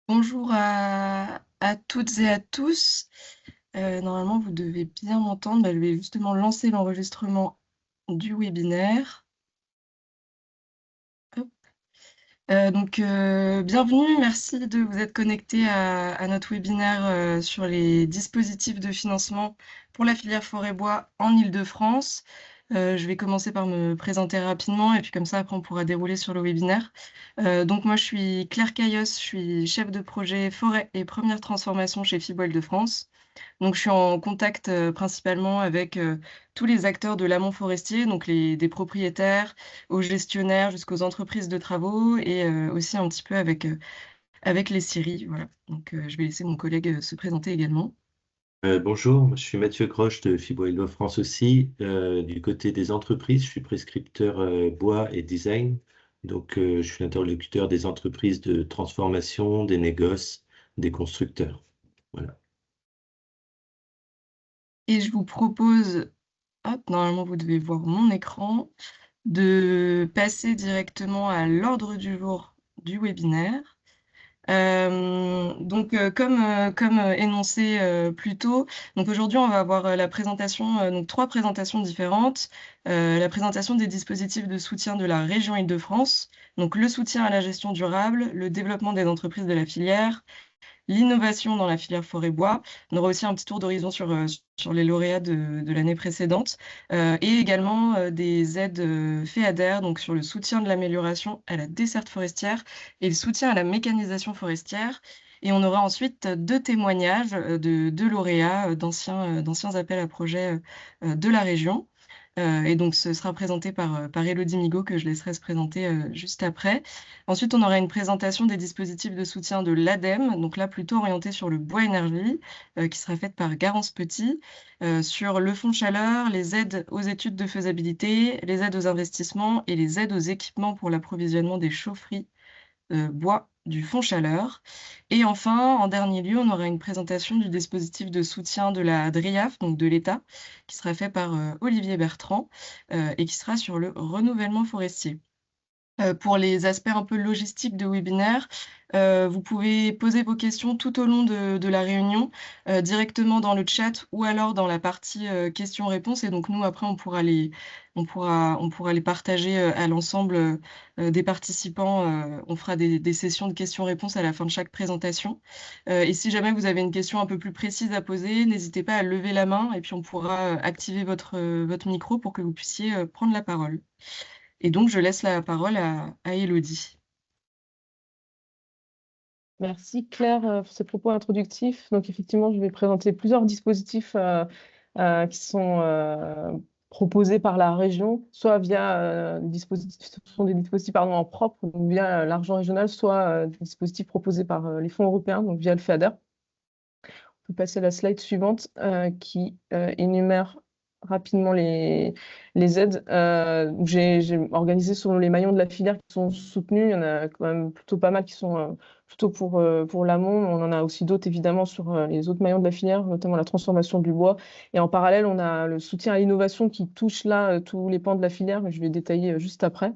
Bonjour à toutes et à tous. Normalement, vous devez bien m'entendre. Je vais justement lancer l'enregistrement du webinaire. Hop. Bienvenue, merci de vous être connectés à notre webinaire sur les dispositifs de financement pour la filière forêt-bois en Île-de-France. Je vais commencer par me présenter rapidement et puis comme ça, après, on pourra dérouler sur le webinaire. Moi, je suis Claire Caillos, je suis chef de projet forêt et première transformation chez FIBO Île-de-France. Donc, je suis en contact principalement avec tous les acteurs de l'amont forestier, des propriétaires aux gestionnaires jusqu'aux entreprises de travaux et aussi un petit peu avec les scieries. Voilà. Je vais laisser mon collègue se présenter également. Bonjour, je suis Mathieu Grosch de Fibre Île-de-France aussi. Du côté des entreprises, je suis prescripteur bois et design. Je suis l'interlocuteur des entreprises de transformation, des négoces, des constructeurs. Voilà. Et je vous propose, hop, normalement vous devez voir mon écran, de passer directement à l'ordre du jour du webinaire. Comme énoncé plus tôt, donc aujourd'hui on va avoir la présentation, donc trois présentations différentes. La présentation des dispositifs de soutien de la région Île-de-France, donc le soutien à la gestion durable, le développement des entreprises de la filière, l'innovation dans la filière forêt-bois. On aura aussi un petit tour d'horizon sur les lauréats de l'année précédente et également des aides FEADER, donc sur le soutien de l'amélioration à la desserte forestière et le soutien à la mécanisation forestière. Et on aura ensuite deux témoignages de deux lauréats d'anciens appels à projets de la région. Ce sera présenté par Élodie Migaud, que je laisserai se présenter juste après. Ensuite, on aura une présentation des dispositifs de soutien de l'ADEME, donc là plutôt orientée sur le bois énergie, qui sera faite par Garance Petit, sur le fonds chaleur, les aides aux études de faisabilité, les aides aux investissements et les aides aux équipements pour l'approvisionnement des chaufferies bois du fonds chaleur. Et enfin, en dernier lieu, on aura une présentation du dispositif de soutien de la DRIAF, donc de l'État, qui sera fait par Olivier Bertrand et qui sera sur le renouvellement forestier. Pour les aspects un peu logistiques de webinaire, vous pouvez poser vos questions tout au long de la réunion, directement dans le chat ou alors dans la partie questions-réponses. Et donc nous, après, on pourra les partager à l'ensemble des participants. On fera des sessions de questions-réponses à la fin de chaque présentation. Et si jamais vous avez une question un peu plus précise à poser, n'hésitez pas à lever la main et puis on pourra activer votre micro pour que vous puissiez prendre la parole. Et donc, je laisse la parole à Élodie. Merci Claire pour ces propos introductifs. Donc effectivement, je vais présenter plusieurs dispositifs qui sont proposés par la région, soit via ce sont des dispositifs en propre, donc via l'argent régional, soit des dispositifs proposés par les fonds européens, donc via le FEADER. On peut passer à la slide suivante qui énumère rapidement les aides. J'ai organisé selon les maillons de la filière qui sont soutenus. Il y en a quand même plutôt pas mal qui sont plutôt pour l'amont. On en a aussi d'autres évidemment sur les autres maillons de la filière, notamment la transformation du bois. Et en parallèle, on a le soutien à l'innovation qui touche là tous les pans de la filière, que je vais détailler juste après.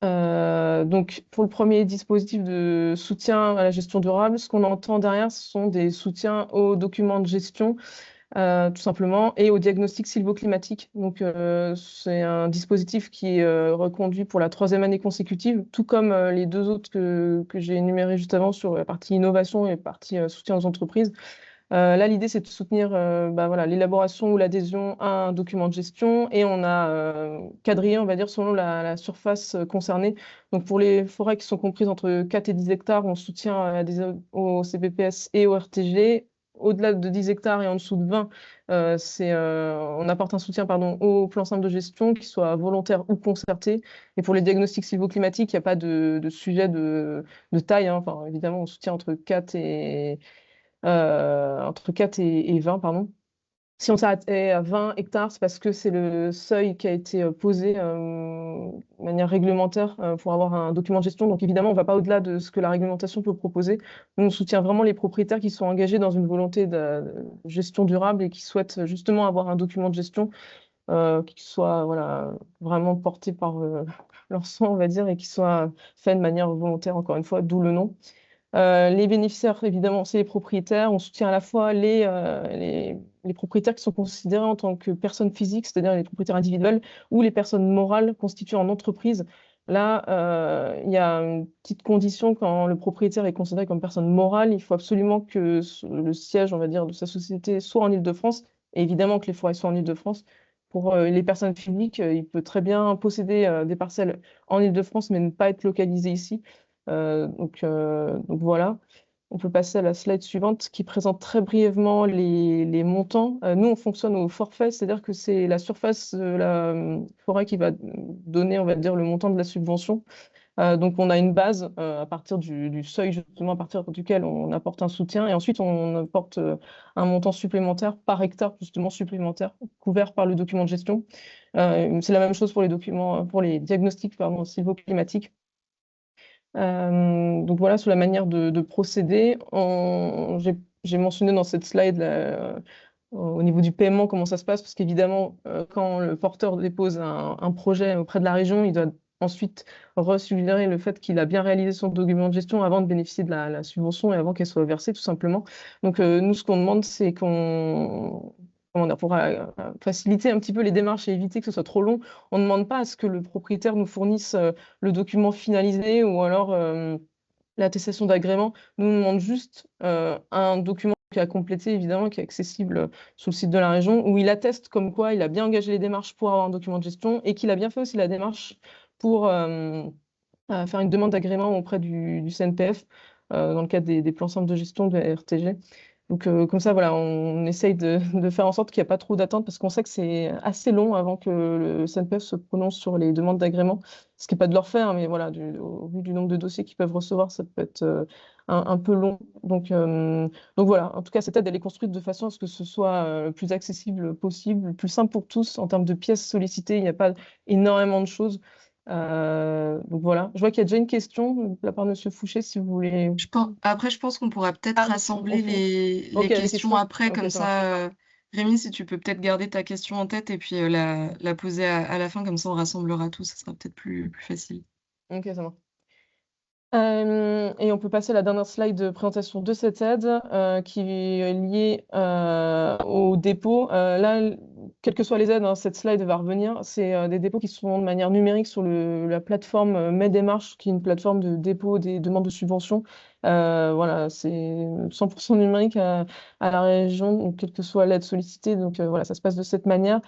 Pour le premier dispositif de soutien à la gestion durable, ce qu'on entend derrière, ce sont des soutiens aux documents de gestion, tout simplement, et au diagnostic sylvoclimatique. C'est un dispositif qui est reconduit pour la troisième année consécutive, tout comme les deux autres que j'ai énumérés juste avant sur la partie innovation et la partie soutien aux entreprises. Là, l'idée, c'est de soutenir l'élaboration ou l'adhésion à un document de gestion et on a quadrillé, on va dire, selon la surface concernée. Donc, pour les forêts qui sont comprises entre 4 et 10 hectares, on soutient au CPPS et au RTG. Au-delà de 10 hectares et en dessous de 20, on apporte un soutien au plan simple de gestion, qu'il soit volontaire ou concerté. Et pour les diagnostics sylvoclimatiques, il n'y a pas de sujet de taille, hein. Enfin, évidemment, on soutient entre 4 et 20, pardon. Si on s'arrête à 20 hectares, c'est parce que c'est le seuil qui a été posé de manière réglementaire pour avoir un document de gestion. Donc évidemment, on ne va pas au-delà de ce que la réglementation peut proposer. Nous, on soutient vraiment les propriétaires qui sont engagés dans une volonté de gestion durable et qui souhaitent justement avoir un document de gestion qui soit vraiment porté par leurs soins, on va dire, et qui soient faits de manière volontaire, encore une fois, d'où le nom. Les bénéficiaires, évidemment, c'est les propriétaires. On soutient à la fois les propriétaires qui sont considérés en tant que personnes physiques, c'est-à-dire les propriétaires individuels, ou les personnes morales constituées en entreprise. Là, il y a une petite condition quand le propriétaire est considéré comme personne morale. Il faut absolument que le siège, on va dire, de sa société soit en Île-de-France. Et évidemment que les forêts soient en Île-de-France. Pour les personnes physiques, il peut très bien posséder des parcelles en Île-de-France, mais ne pas être localisé ici. Donc voilà. On peut passer à la slide suivante qui présente très brièvement les montants. Nous, on fonctionne au forfait, c'est-à-dire que c'est la surface de la forêt qui va donner, on va dire, le montant de la subvention. Donc on a une base à partir du seuil, justement, à partir duquel on apporte un soutien. Et ensuite, on apporte un montant supplémentaire par hectare, justement, supplémentaire, couvert par le document de gestion. C'est la même chose pour les documents, pour les diagnostics, pardon, sylvoclimatiques. Donc voilà, sur la manière de procéder. J'ai mentionné dans cette slide au niveau du paiement comment ça se passe, parce qu'évidemment, quand le porteur dépose un projet auprès de la région, il doit ensuite resuivre le fait qu'il a bien réalisé son document de gestion avant de bénéficier de la subvention et avant qu'elle soit versée, tout simplement. Donc nous, ce qu'on demande, c'est comment dire, pour faciliter un petit peu les démarches et éviter que ce soit trop long, on ne demande pas à ce que le propriétaire nous fournisse le document finalisé ou alors l'attestation d'agrément. Nous, on demande juste un document qui a complété, évidemment, qui est accessible sur le site de la région, où il atteste comme quoi il a bien engagé les démarches pour avoir un document de gestion et qu'il a bien fait aussi la démarche pour faire une demande d'agrément auprès du CNPF dans le cadre des plans simples de gestion de la RTG. Donc, comme ça, voilà, on essaye de faire en sorte qu'il n'y a pas trop d'attente parce qu'on sait que c'est assez long avant que le CNPF se prononce sur les demandes d'agrément. Ce qui n'est pas de leur faire, mais voilà, au vu du nombre de dossiers qu'ils peuvent recevoir, ça peut être un peu long. Donc voilà, en tout cas, cette aide, elle est construite de façon à ce que ce soit le plus accessible possible, le plus simple pour tous en termes de pièces sollicitées. Il n'y a pas énormément de choses. Donc voilà, je vois qu'il y a déjà une question de la part de M. Fouché, si vous voulez. Après, je pense qu'on pourra peut-être Ah, rassembler ok, les les questions questions. après, Ok, comme ça marche. ça, Rémi, si tu peux peut-être garder ta question en tête et puis la poser à la fin, comme ça on rassemblera tout, ça sera peut-être plus facile. Ok, ça marche. Et on peut passer à la dernière slide de présentation de cette aide qui est liée au dépôt. Là, quelles que soient les aides, hein, cette slide va revenir. C'est des dépôts qui se font de manière numérique sur la plateforme Mes Démarches, qui est une plateforme de dépôt des demandes de subventions. Voilà, c'est 100% numérique à la région, donc quelle que soit l'aide sollicitée. Donc voilà, ça se passe de cette manière.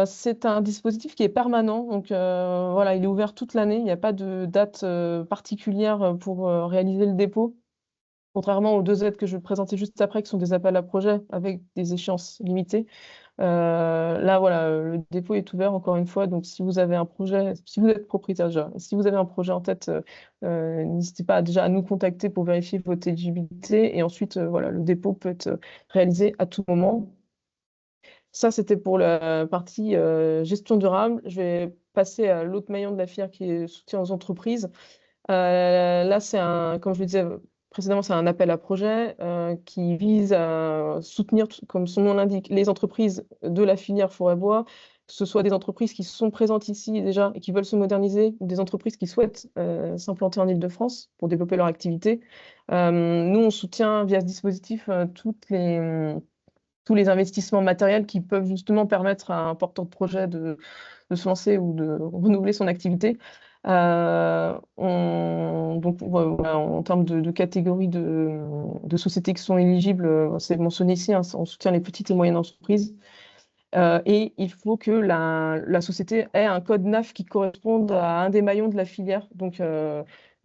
C'est un dispositif qui est permanent, donc voilà, il est ouvert toute l'année. Il n'y a pas de date particulière pour réaliser le dépôt, contrairement aux deux aides que je vais présenter juste après, qui sont des appels à projets avec des échéances limitées. Là, voilà, le dépôt est ouvert encore une fois. Donc, si vous avez un projet, si vous êtes propriétaire déjà, si vous avez un projet en tête, n'hésitez pas déjà à nous contacter pour vérifier votre éligibilité. Et ensuite, voilà, le dépôt peut être réalisé à tout moment. Ça, c'était pour la partie gestion durable. Je vais passer à l'autre maillon de la filière qui est soutien aux entreprises. Là, comme je le disais précédemment, c'est un appel à projet qui vise à soutenir, comme son nom l'indique, les entreprises de la filière forêt-bois, que ce soit des entreprises qui sont présentes ici déjà et qui veulent se moderniser, ou des entreprises qui souhaitent s'implanter en Île-de-France pour développer leur activité. Nous, on soutient via ce dispositif tous les investissements matériels qui peuvent justement permettre à un porteur de projet de se lancer ou de renouveler son activité. Donc, voilà, en termes de catégories de sociétés qui sont éligibles, c'est mentionné ici, hein, on soutient les petites et moyennes entreprises. Et il faut que la société ait un code NAF qui corresponde à un des maillons de la filière. Donc,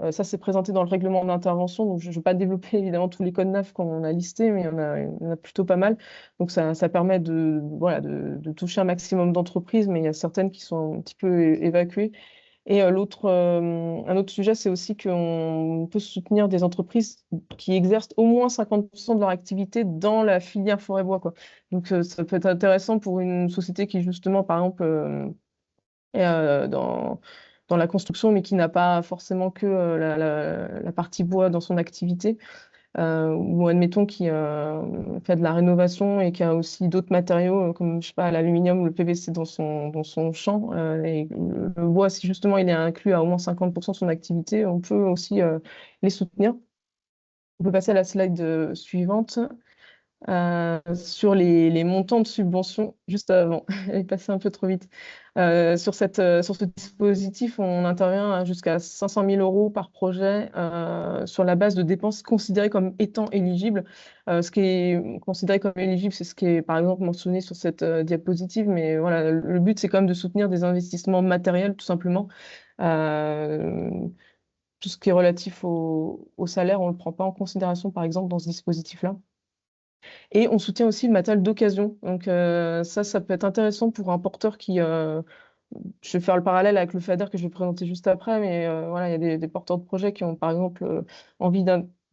ça, c'est présenté dans le règlement d'intervention. Donc, je ne vais pas développer évidemment tous les codes NAF qu'on a listés, mais il y en a plutôt pas mal. Donc, ça permet voilà, de toucher un maximum d'entreprises, mais il y a certaines qui sont un petit peu évacuées. Et un autre sujet, c'est aussi qu'on peut soutenir des entreprises qui exercent au moins 50% de leur activité dans la filière forêt-bois, quoi. Donc, ça peut être intéressant pour une société qui, justement, par exemple, est dans la construction, mais qui n'a pas forcément que la partie bois dans son activité. ou admettons qui fait de la rénovation et qui a aussi d'autres matériaux comme je sais pas l'aluminium ou le PVC dans son champ et le bois si justement il est inclus à au moins 50% de son activité, on peut aussi les soutenir. On peut passer à la slide suivante. Sur les montants de subventions, juste avant, elle est passée un peu trop vite. Sur ce dispositif, on intervient jusqu'à 500 000 euros par projet sur la base de dépenses considérées comme étant éligibles. Ce qui est considéré comme éligible, c'est ce qui est par exemple mentionné sur cette diapositive, mais voilà, le but c'est quand même de soutenir des investissements matériels tout simplement. Euh, Tout ce qui est relatif au salaire, on ne le prend pas en considération par exemple dans ce dispositif-là. Et on soutient aussi le matériel d'occasion. Donc ça peut être intéressant pour un porteur qui... je vais faire le parallèle avec le FADER que je vais présenter juste après, mais voilà, il y a des porteurs de projets qui ont par exemple envie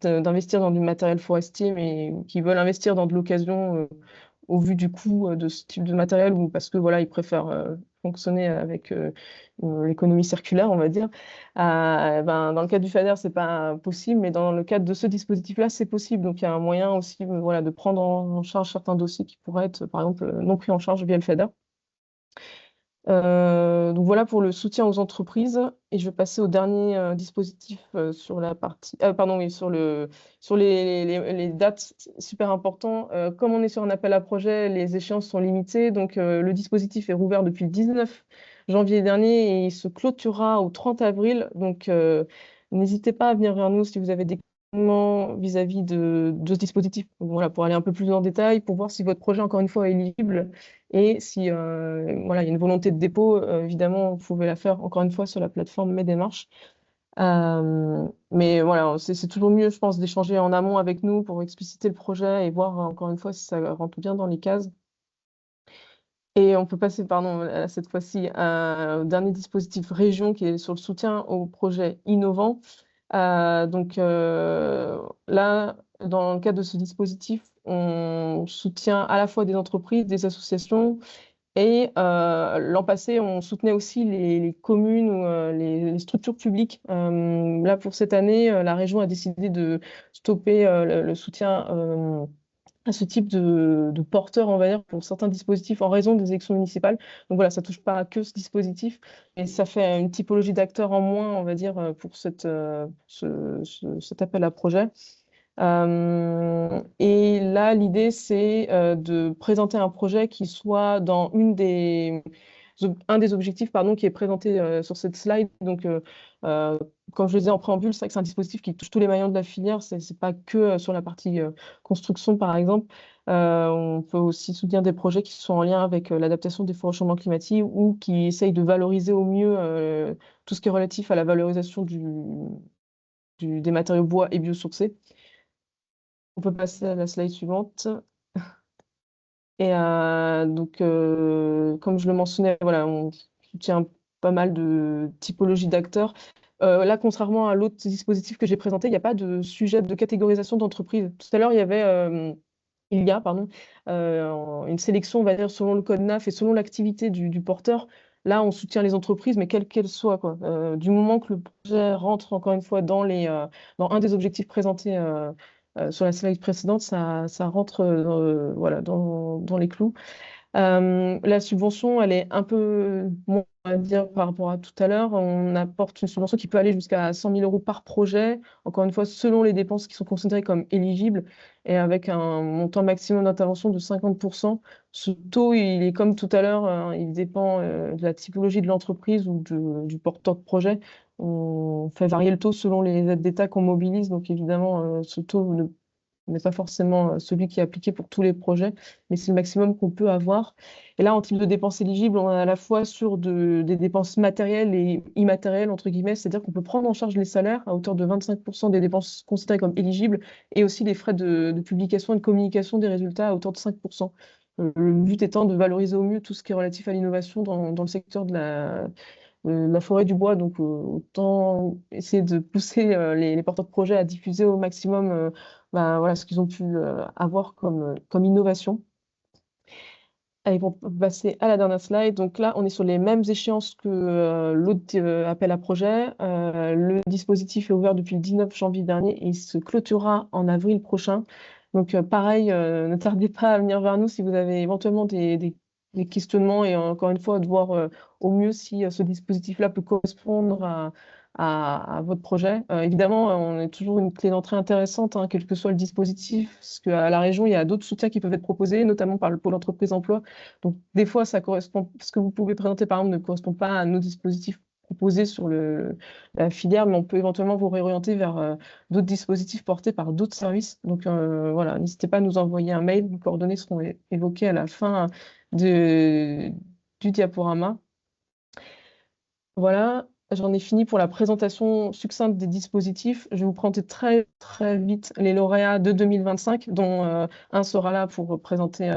d'investir dans du matériel forestier, mais qui veulent investir dans de l'occasion au vu du coût de ce type de matériel ou parce que voilà, ils préfèrent fonctionner avec l'économie circulaire, on va dire. Ben, dans le cadre du FADER, c'est pas possible, mais dans le cadre de ce dispositif-là, c'est possible. Donc il y a un moyen aussi voilà, de prendre en charge certains dossiers qui pourraient être, par exemple, non pris en charge via le FADER. Donc voilà pour le soutien aux entreprises. Et je vais passer au dernier dispositif sur la partie, pardon, oui, sur les dates, c'est super important. Comme on est sur un appel à projet, les échéances sont limitées. Donc le dispositif est rouvert depuis le 19 janvier dernier et il se clôturera au 30 avril. Donc n'hésitez pas à venir vers nous si vous avez des questionnements vis-à-vis de ce dispositif. Donc, voilà, pour aller un peu plus en détail, pour voir si votre projet, encore une fois, est éligible. Et si voilà, il y a une volonté de dépôt, évidemment, vous pouvez la faire encore une fois sur la plateforme Mes Démarches. Mais voilà, c'est toujours mieux, je pense, d'échanger en amont avec nous pour expliciter le projet et voir encore une fois si ça rentre bien dans les cases. Et on peut passer, pardon, cette fois-ci au dernier dispositif région qui est sur le soutien aux projets innovants. Donc là, dans le cadre de ce dispositif, on soutient à la fois des entreprises, des associations, et l'an passé, on soutenait aussi les communes ou les structures publiques. Là, pour cette année, la région a décidé de stopper le soutien à ce type de porteur, on va dire, pour certains dispositifs en raison des élections municipales. Donc voilà, ça touche pas que ce dispositif, mais ça fait une typologie d'acteurs en moins, on va dire, pour cet appel à projet. Et là, l'idée, c'est de présenter un projet qui soit dans un des objectifs pardon, qui est présenté sur cette slide. Donc, comme je le disais en préambule, c'est vrai que c'est un dispositif qui touche tous les maillons de la filière. C'est pas que sur la partie construction, par exemple. On peut aussi soutenir des projets qui sont en lien avec l'adaptation des forêts au changement climatique ou qui essayent de valoriser au mieux tout ce qui est relatif à la valorisation des matériaux bois et biosourcés. On peut passer à la slide suivante. Et donc, comme je le mentionnais, voilà, on soutient pas mal de typologies d'acteurs. Là, contrairement à l'autre dispositif que j'ai présenté, il n'y a pas de sujet de catégorisation d'entreprise. Tout à l'heure, il y a, pardon, une sélection, on va dire, selon le code NAF et selon l'activité du porteur. Là, on soutient les entreprises, mais quelles qu'elles soient, quoi. Du moment que le projet rentre, encore une fois, dans un des objectifs présentés sur la slide précédente, ça rentre voilà, dans les clous. La subvention, elle est un peu moins, on va dire, par rapport à tout à l'heure. On apporte une subvention qui peut aller jusqu'à 100 000 euros par projet, encore une fois, selon les dépenses qui sont considérées comme éligibles et avec un montant maximum d'intervention de 50%. Ce taux, il est comme tout à l'heure, il dépend de la typologie de l'entreprise ou du porteur de projet. On fait varier le taux selon les aides d'État qu'on mobilise. Donc, évidemment, ce taux n'est pas forcément celui qui est appliqué pour tous les projets, mais c'est le maximum qu'on peut avoir. Et là, en type de dépenses éligibles, on est à la fois sur des dépenses matérielles et immatérielles, entre guillemets, c'est-à-dire qu'on peut prendre en charge les salaires à hauteur de 25% des dépenses considérées comme éligibles et aussi les frais de publication et de communication des résultats à hauteur de 5%. Le but étant de valoriser au mieux tout ce qui est relatif à l'innovation dans le secteur de la forêt du bois. Donc, autant essayer de pousser les porteurs de projets à diffuser au maximum voilà, ce qu'ils ont pu avoir comme innovation. Allez, pour passer à la dernière slide, donc là, on est sur les mêmes échéances que l'autre appel à projet. Le dispositif est ouvert depuis le 19 janvier dernier et il se clôturera en avril prochain. Donc, pareil, ne tardez pas à venir vers nous si vous avez éventuellement des questionnements et encore une fois, de voir au mieux si ce dispositif-là peut correspondre à votre projet. Évidemment, on est toujours une clé d'entrée intéressante, hein, quel que soit le dispositif, parce qu'à la région, il y a d'autres soutiens qui peuvent être proposés, notamment par le pôle entreprise emploi. Donc, des fois, ça correspond, ce que vous pouvez présenter, par exemple, ne correspond pas à nos dispositifs proposés sur la filière, mais on peut éventuellement vous réorienter vers d'autres dispositifs portés par d'autres services. Donc, voilà, n'hésitez pas à nous envoyer un mail. Les coordonnées seront évoquées à la fin du diaporama. Voilà, j'en ai fini pour la présentation succincte des dispositifs. Je vais vous présenter très, très vite les lauréats de 2025, dont un sera là pour présenter,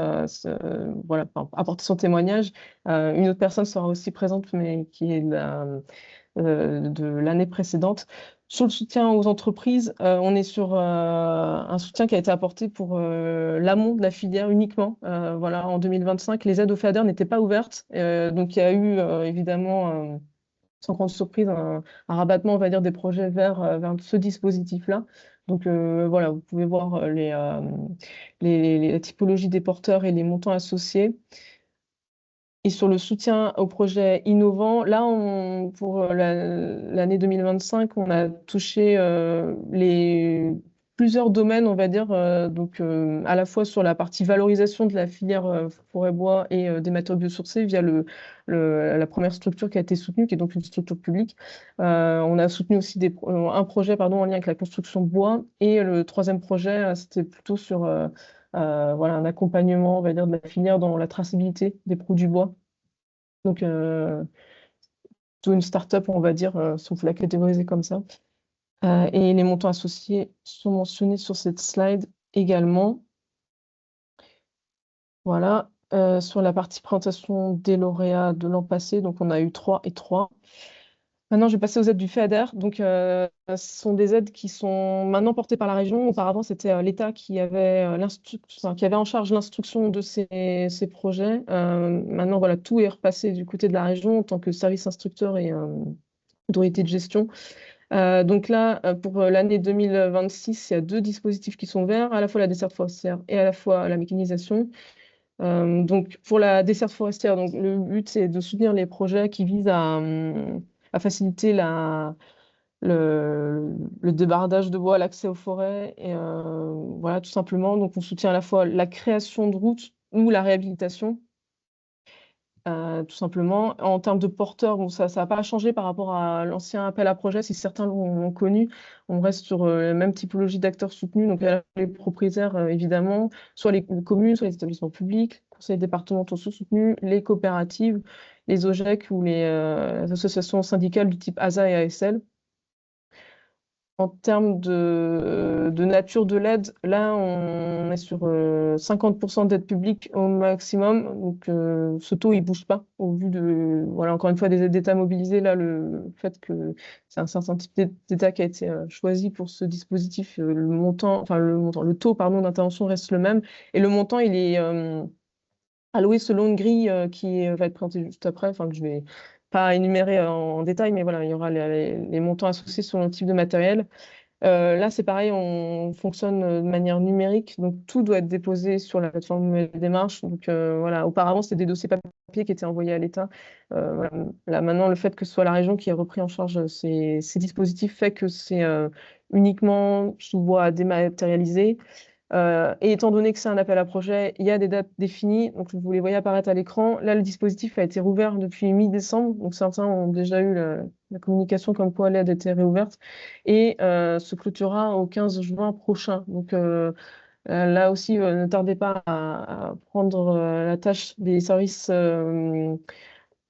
voilà, apporter son témoignage. Une autre personne sera aussi présente, mais qui est de l'année précédente. Sur le soutien aux entreprises, on est sur un soutien qui a été apporté pour l'amont de la filière uniquement. Voilà, en 2025, les aides au FEADER n'étaient pas ouvertes. Donc, il y a eu évidemment sans grande surprise, un rabattement, on va dire, des projets vers ce dispositif-là. Donc voilà, vous pouvez voir la typologie des porteurs et les montants associés. Et sur le soutien aux projets innovants, là, pour l'année 2025, on a touché plusieurs domaines, on va dire, donc à la fois sur la partie valorisation de la filière forêt-bois et des matériaux biosourcés via la première structure qui a été soutenue, qui est donc une structure publique. On a soutenu aussi un projet en lien avec la construction bois, et le troisième projet, c'était plutôt sur voilà, un accompagnement, on va dire, de la filière dans la traçabilité des produits bois. Donc, plutôt une start-up, on va dire, si on peut la catégoriser comme ça. Et les montants associés sont mentionnés sur cette slide également. Voilà. Sur la partie présentation des lauréats de l'an passé, donc on a eu 3 et 3. Maintenant, je vais passer aux aides du FEADER. Donc, ce sont des aides qui sont maintenant portées par la région. Auparavant, c'était l'État qui avait, qui avait en charge l'instruction de ces projets. Maintenant, voilà, tout est repassé du côté de la région en tant que service instructeur et autorité de gestion. Donc là, pour l'année 2026, il y a 2 dispositifs qui sont verts, à la fois la desserte forestière et à la fois la mécanisation. Donc, pour la desserte forestière, donc, le but, c'est de soutenir les projets qui visent à faciliter le débardage de bois, l'accès aux forêts, et voilà, tout simplement. Donc, on soutient à la fois la création de routes ou la réhabilitation, tout simplement. En termes de porteurs, bon, ça n'a pas changé par rapport à l'ancien appel à projet, si certains l'ont connu. On reste sur la même typologie d'acteurs soutenus, donc les propriétaires, évidemment, soit les communes, soit les établissements publics, conseils départementaux soutenus, les coopératives, les OGEC ou les associations syndicales du type ASA et ASL. En termes de nature de l'aide, là, on est sur 50% d'aide publique au maximum. Donc, ce taux, il ne bouge pas au vu de, voilà, encore une fois, des aides d'État mobilisées. Là, le fait que c'est un certain type d'État qui a été choisi pour ce dispositif, le taux, pardon, d'intervention reste le même. Et le montant, il est alloué selon une grille qui va être présentée juste après, enfin, que je vais pas énumérer en détail, mais voilà, il y aura les montants associés selon le type de matériel. Là, c'est pareil, on fonctionne de manière numérique, donc tout doit être déposé sur la plateforme démarche. Donc voilà, auparavant, c'était des dossiers papier qui étaient envoyés à l'État. Voilà. Là, maintenant, le fait que ce soit la région qui ait repris en charge ces dispositifs fait que c'est uniquement sous voie dématérialisée. Et étant donné que c'est un appel à projet, il y a des dates définies, donc vous les voyez apparaître à l'écran. Là, le dispositif a été rouvert depuis mi-décembre, donc certains ont déjà eu la communication comme quoi l'aide était réouverte, et se clôturera au 15 juin prochain. Donc là aussi, ne tardez pas à prendre la tâche des services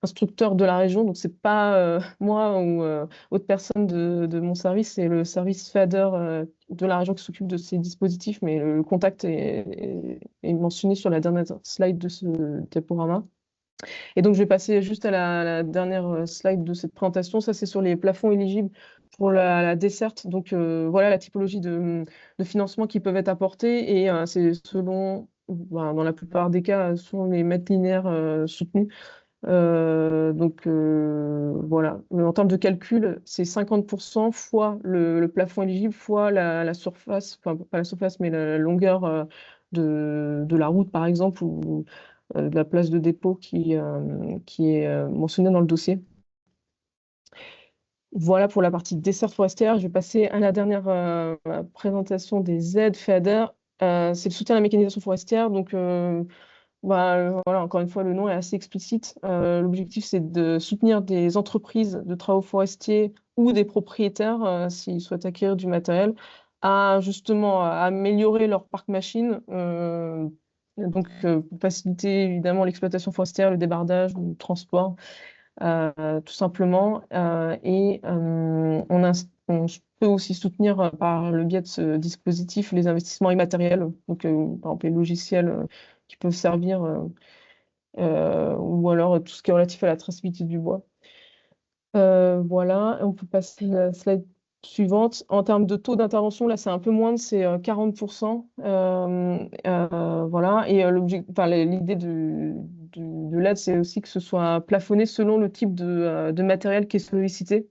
instructeur de la région, donc c'est pas moi ou autre personne de mon service, c'est le service FEADER de la région qui s'occupe de ces dispositifs, mais le contact est mentionné sur la dernière slide de ce diaporama. Et donc je vais passer juste à la dernière slide de cette présentation. Ça, c'est sur les plafonds éligibles pour la desserte. Donc voilà la typologie de financement qui peuvent être apportés, et c'est selon dans la plupart des cas, sont les mètres linéaires soutenus. Voilà. En termes de calcul, c'est 50% fois le plafond éligible fois la surface, enfin pas la surface, mais la longueur de la route, par exemple, ou de la place de dépôt qui est mentionnée dans le dossier. Voilà pour la partie dessert forestière. Je vais passer à la dernière présentation des aides FEADER. C'est le soutien à la mécanisation forestière. Donc, voilà, encore une fois, le nom est assez explicite. L'objectif, c'est de soutenir des entreprises de travaux forestiers ou des propriétaires, s'ils souhaitent acquérir du matériel, à justement améliorer leur parc machine. Pour faciliter évidemment l'exploitation forestière, le débardage, le transport, tout simplement. On peut aussi soutenir par le biais de ce dispositif les investissements immatériels, donc par exemple les logiciels qui peuvent servir, ou alors tout ce qui est relatif à la traçabilité du bois. Voilà, on peut passer à la slide suivante. En termes de taux d'intervention, là, c'est un peu moins, c'est 40%. Voilà, et l'idée de l'aide, c'est aussi que ce soit plafonné selon le type de matériel qui est sollicité.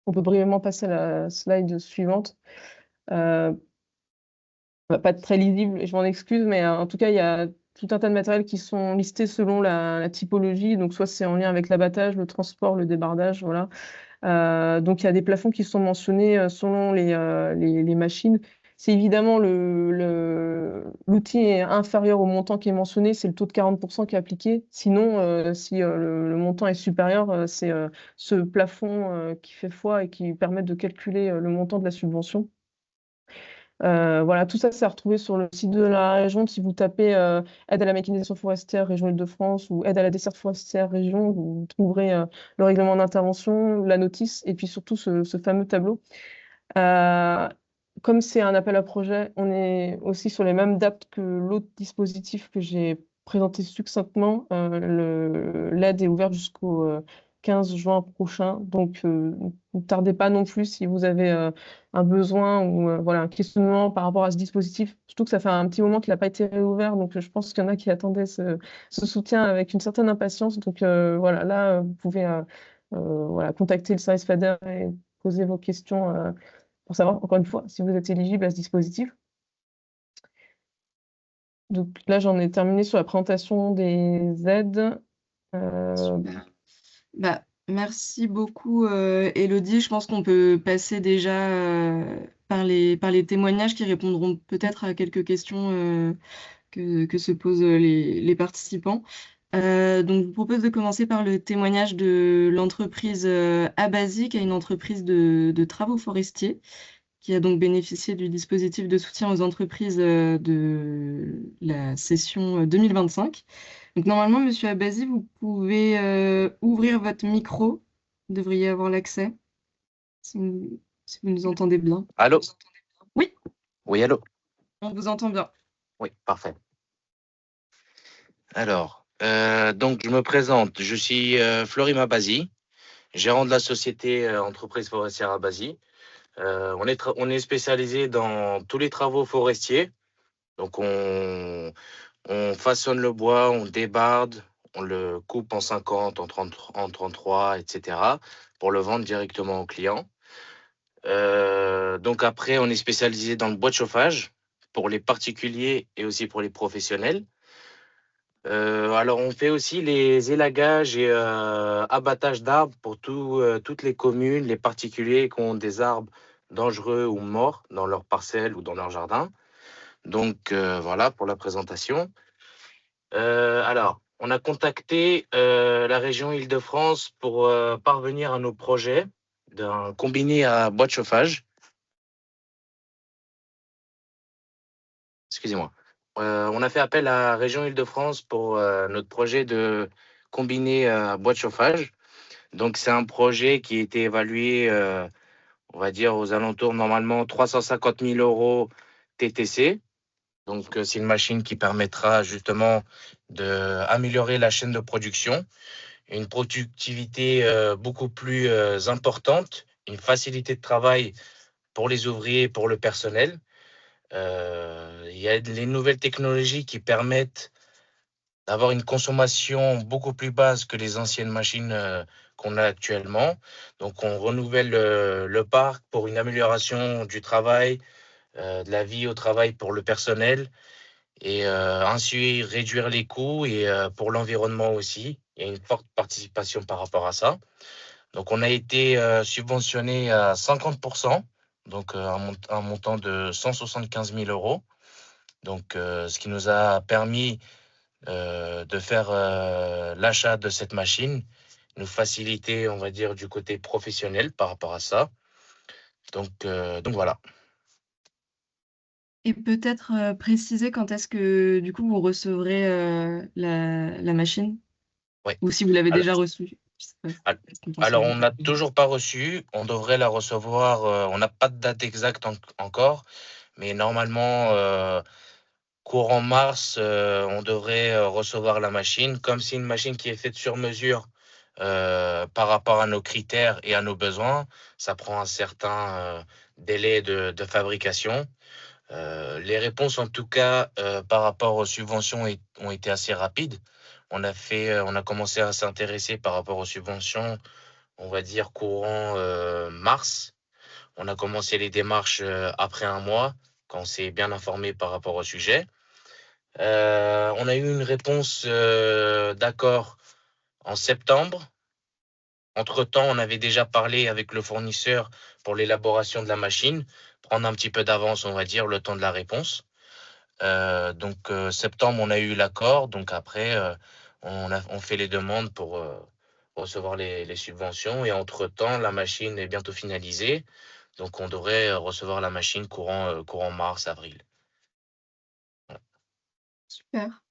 On peut brièvement passer à la slide suivante. Pas être très lisible, et je m'en excuse, mais en tout cas, il y a tout un tas de matériels qui sont listés selon la typologie. Donc, soit c'est en lien avec l'abattage, le transport, le débardage, voilà. Donc, il y a des plafonds qui sont mentionnés selon les machines. C'est évidemment l'outil est inférieur au montant qui est mentionné, c'est le taux de 40% qui est appliqué. Sinon, si le montant est supérieur, c'est ce plafond qui fait foi et qui permet de calculer le montant de la subvention. Voilà, tout ça, c'est à retrouver sur le site de la région. Si vous tapez aide à la mécanisation forestière région Île-de-France ou aide à la desserte forestière région, vous trouverez le règlement d'intervention, la notice et puis surtout ce fameux tableau. Comme c'est un appel à projet, on est aussi sur les mêmes dates que l'autre dispositif que j'ai présenté succinctement. L'aide est ouverte jusqu'au 15 juin prochain. Donc, ne tardez pas non plus si vous avez un besoin ou voilà, un questionnement par rapport à ce dispositif. Surtout que ça fait un petit moment qu'il n'a pas été réouvert. Donc, je pense qu'il y en a qui attendaient ce soutien avec une certaine impatience. Donc, voilà, là, vous pouvez voilà, contacter le service FADER et poser vos questions pour savoir, encore une fois, si vous êtes éligible à ce dispositif. Donc là, j'en ai terminé sur la présentation des aides. Super. Merci beaucoup, Élodie. Je pense qu'on peut passer déjà par les témoignages qui répondront peut-être à quelques questions que se posent les participants. Donc, je vous propose de commencer par le témoignage de l'entreprise Abasi, qui est une entreprise de travaux forestiers, qui a donc bénéficié du dispositif de soutien aux entreprises de la session 2025. Donc, normalement, Monsieur Abasi, vous pouvez ouvrir votre micro. Vous devriez avoir l'accès, si vous nous entendez bien. Allô? Oui, Oui, allô? on vous entend bien. Oui, parfait. Alors, donc je me présente. Je suis Florim Abasi, gérant de la société Entreprise Forestière Abasi. On est spécialisé dans tous les travaux forestiers. Donc, on façonne le bois, on débarde, on le coupe en 50, en 30, en 33, etc. pour le vendre directement au client. Donc après, on est spécialisé dans le bois de chauffage pour les particuliers et aussi pour les professionnels. Alors, on fait aussi les élagages et abattages d'arbres pour toutes les communes, les particuliers qui ont des arbres dangereux ou morts dans leurs parcelles ou dans leur jardin. Donc, voilà pour la présentation. Alors, on a contacté la région Île-de-France pour parvenir à nos projets d'un combiné à bois de chauffage. Excusez-moi. On a fait appel à la région Île-de-France pour notre projet de combiné à bois de chauffage. Donc, c'est un projet qui a été évalué, on va dire, aux alentours, normalement, 350 000 € TTC. Donc, c'est une machine qui permettra justement d'améliorer la chaîne de production, une productivité beaucoup plus importante, une facilité de travail pour les ouvriers et pour le personnel. Il y a les nouvelles technologies qui permettent d'avoir une consommation beaucoup plus basse que les anciennes machines qu'on a actuellement. Donc, on renouvelle le parc pour une amélioration du travail, de la vie au travail pour le personnel et ainsi réduire les coûts et pour l'environnement aussi. Il y a une forte participation par rapport à ça. Donc, on a été subventionné à 50%, donc un montant de 175 000 €. Donc, ce qui nous a permis de faire l'achat de cette machine, nous faciliter, on va dire, du côté professionnel par rapport à ça. Donc voilà. Et peut-être préciser quand est-ce que du coup vous recevrez la machine, Ouais. ou si vous l'avez Alors, déjà reçue. Je sais pas al- ce qu'on pense alors, là. on n'a toujours pas reçu. On devrait la recevoir. On n'a pas de date exacte encore, mais normalement, courant mars, on devrait recevoir la machine. Comme c'est une machine qui est faite sur mesure par rapport à nos critères et à nos besoins, ça prend un certain délai de fabrication. Les réponses, en tout cas, par rapport aux subventions, ont été assez rapides. On a commencé à s'intéresser par rapport aux subventions, on va dire courant mars. On a commencé les démarches après un mois, quand on s'est bien informé par rapport au sujet. On a eu une réponse d'accord en septembre. Entre-temps, on avait déjà parlé avec le fournisseur pour l'élaboration de la machine, prendre un petit peu d'avance, on va dire, le temps de la réponse. Donc septembre, on a eu l'accord. Donc après, on fait les demandes pour recevoir les subventions. Et entre-temps, la machine est bientôt finalisée. Donc on devrait recevoir la machine courant mars, avril. Voilà. Super.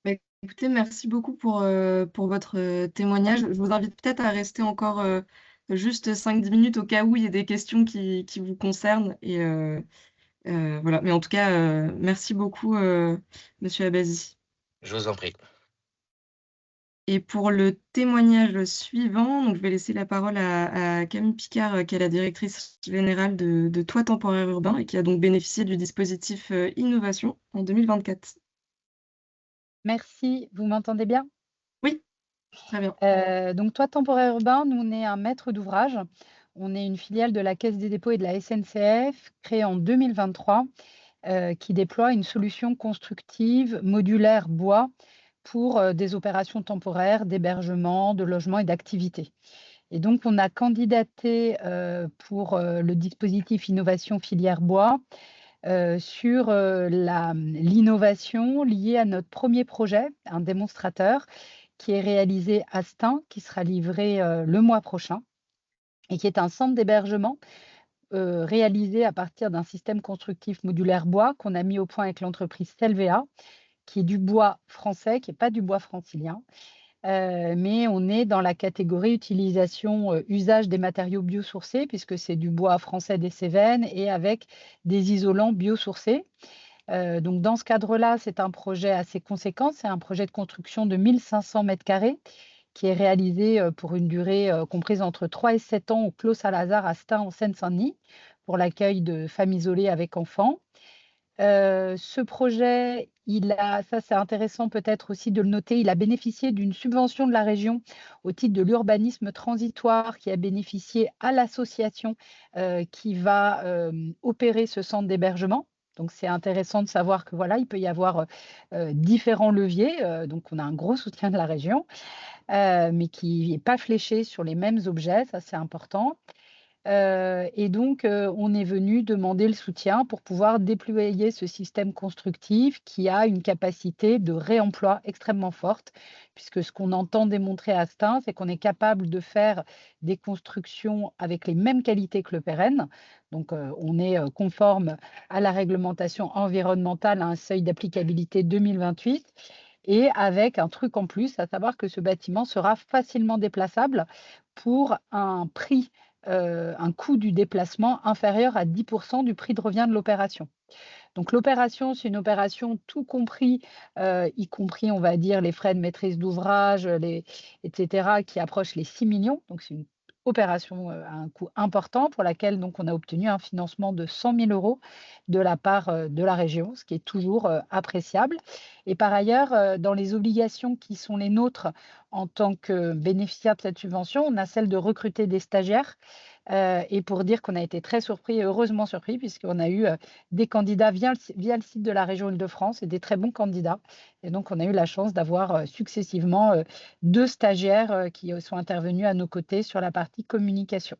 Bah, écoutez, merci beaucoup pour votre témoignage. Je vous invite peut-être à rester encore juste 5-10 minutes au cas où il y a des questions qui vous concernent. Et voilà. Mais en tout cas, merci beaucoup, Monsieur Abazi. Je vous en prie. Et pour le témoignage suivant, donc je vais laisser la parole à Camille Picard, qui est la directrice générale de Toit Temporaire Urbain et qui a donc bénéficié du dispositif Innovation en 2024. Merci, vous m'entendez bien? Oui, très bien. Donc Toit Temporaire Urbain, nous, on est un maître d'ouvrage. On est une filiale de la Caisse des dépôts et de la SNCF, créée en 2023, qui déploie une solution constructive modulaire bois pour des opérations temporaires d'hébergement, de logement et d'activité. Et donc, on a candidaté pour le dispositif Innovation filière bois sur l'innovation liée à notre premier projet, un démonstrateur qui est réalisé à Stein, qui sera livré le mois prochain et qui est un centre d'hébergement réalisé à partir d'un système constructif modulaire bois qu'on a mis au point avec l'entreprise Selvea, qui est du bois français, qui n'est pas du bois francilien. Mais on est dans la catégorie utilisation, usage des matériaux biosourcés, puisque c'est du bois français des Cévennes et avec des isolants biosourcés. Donc dans ce cadre-là, c'est un projet assez conséquent. C'est un projet de construction de 1 500 m² qui est réalisé pour une durée comprise entre 3 et 7 ans au Clos Saint-Lazare à Stein, en Seine-Saint-Denis, pour l'accueil de femmes isolées avec enfants. Ce projet, ça c'est intéressant peut-être aussi de le noter, il a bénéficié d'une subvention de la région au titre de l'urbanisme transitoire qui a bénéficié à l'association qui va opérer ce centre d'hébergement. Donc c'est intéressant de savoir que voilà, il peut y avoir différents leviers. Donc on a un gros soutien de la région, mais qui n'est pas fléché sur les mêmes objets, ça c'est important. Et donc, on est venu demander le soutien pour pouvoir déployer ce système constructif qui a une capacité de réemploi extrêmement forte, puisque ce qu'on entend démontrer à Stein, c'est qu'on est capable de faire des constructions avec les mêmes qualités que le pérenne. Donc, on est conforme à la réglementation environnementale à un seuil d'applicabilité 2028. Et avec un truc en plus, à savoir que ce bâtiment sera facilement déplaçable pour un prix un coût du déplacement inférieur à 10% du prix de revient de l'opération. Donc l'opération, c'est une opération tout compris, y compris, on va dire, les frais de maîtrise d'ouvrage, etc., qui approchent les 6 millions. Donc c'est une opération à un coût important pour laquelle donc, on a obtenu un financement de 100 000 € de la part de la région, ce qui est toujours appréciable. Et par ailleurs, dans les obligations qui sont les nôtres en tant que bénéficiaire de cette subvention, on a celle de recruter des stagiaires. Et pour dire qu'on a été très surpris et heureusement surpris, puisqu'on a eu des candidats via le site de la région Île-de-France et des très bons candidats. Et donc, on a eu la chance d'avoir successivement 2 stagiaires qui sont intervenus à nos côtés sur la partie communication.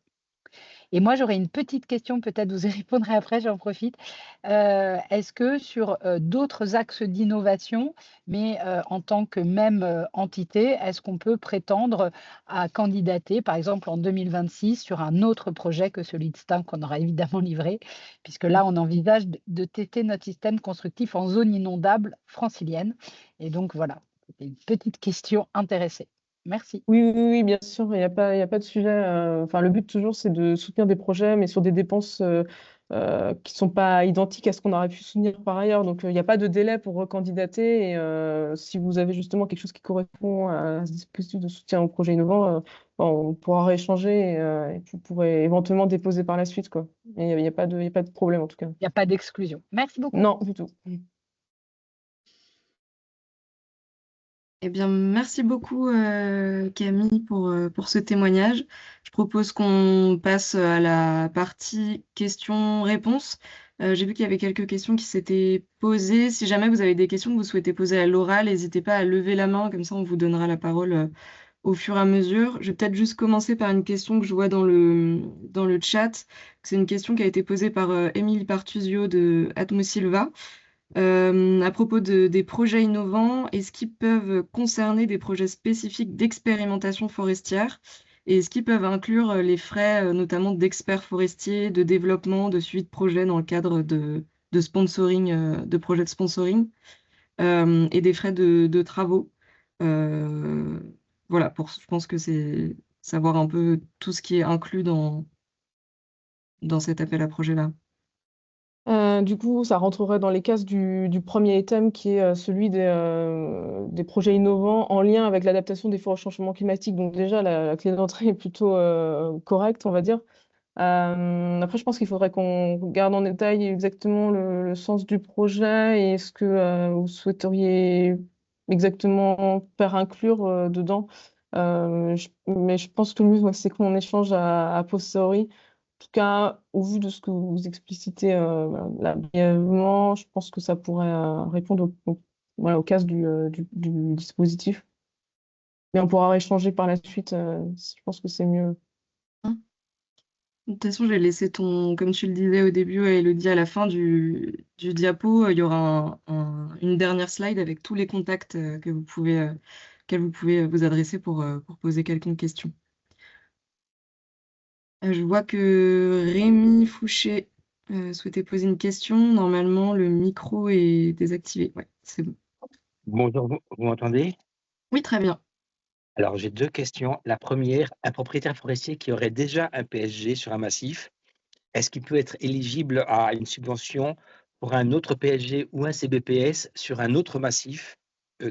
Et moi, j'aurais une petite question, peut-être vous y répondrez après, j'en profite. Est-ce que sur d'autres axes d'innovation, mais en tant que même entité, est-ce qu'on peut prétendre à candidater, par exemple en 2026, sur un autre projet que celui de STIM qu'on aura évidemment livré, puisque là, on envisage de tester notre système constructif en zone inondable francilienne. Et donc, voilà, c'était une petite question intéressée. Merci. Oui, bien sûr, il y a pas de sujet. Enfin, le but toujours, c'est de soutenir des projets, mais sur des dépenses qui ne sont pas identiques à ce qu'on aurait pu soutenir par ailleurs. Donc, il n'y a pas de délai pour recandidater. Et si vous avez justement quelque chose qui correspond à ce dispositif de soutien aux projets innovants, on pourra rééchanger et puis vous pourrez éventuellement déposer par la suite, quoi. Mais il n'y a pas de problème en tout cas. Il n'y a pas d'exclusion. Merci beaucoup. Non, du tout. Eh bien, merci beaucoup Camille pour ce témoignage. Je propose qu'on passe à la partie questions-réponses. J'ai vu qu'il y avait quelques questions qui s'étaient posées. Si jamais vous avez des questions que vous souhaitez poser à l'oral, n'hésitez pas à lever la main, comme ça on vous donnera la parole au fur et à mesure. Je vais peut-être juste commencer par une question que je vois dans le chat. C'est une question qui a été posée par Émile Partuzio de Atmosilva. À propos des projets innovants, est-ce qu'ils peuvent concerner des projets spécifiques d'expérimentation forestière? Et est-ce qu'ils peuvent inclure les frais, notamment d'experts forestiers, de développement, de suivi de projet dans le cadre de sponsoring, de projets de sponsoring, et des frais de travaux? Euh, voilà, je pense que c'est savoir un peu tout ce qui est inclus dans cet appel à projet-là. Du coup, ça rentrerait dans les cases du premier item qui est celui des projets innovants en lien avec l'adaptation des forêts au changement climatique. Donc déjà, la clé d'entrée est plutôt correcte, on va dire. Après, je pense qu'il faudrait qu'on regarde en détail exactement le sens du projet et ce que vous souhaiteriez exactement faire inclure dedans. Mais je pense que le mieux, ouais, c'est qu'on échange à posteriori. En tout cas, au vu de ce que vous explicitez là, brièvement, je pense que ça pourrait répondre voilà, aux cases du dispositif. Mais on pourra échanger par la suite. Je pense que c'est mieux. De toute façon, j'ai laissé comme tu le disais au début, Elodie, à la fin du diapo, il y aura une dernière slide avec tous les contacts auxquels vous pouvez vous adresser pour poser quelconque question. Je vois que Rémi Fouché souhaitait poser une question. Normalement, le micro est désactivé. Ouais, c'est bon. Bonjour, vous m'entendez? Oui, très bien. Alors, j'ai 2 questions. La première, un propriétaire forestier qui aurait déjà un PSG sur un massif, est-ce qu'il peut être éligible à une subvention pour un autre PSG ou un CBPS sur un autre massif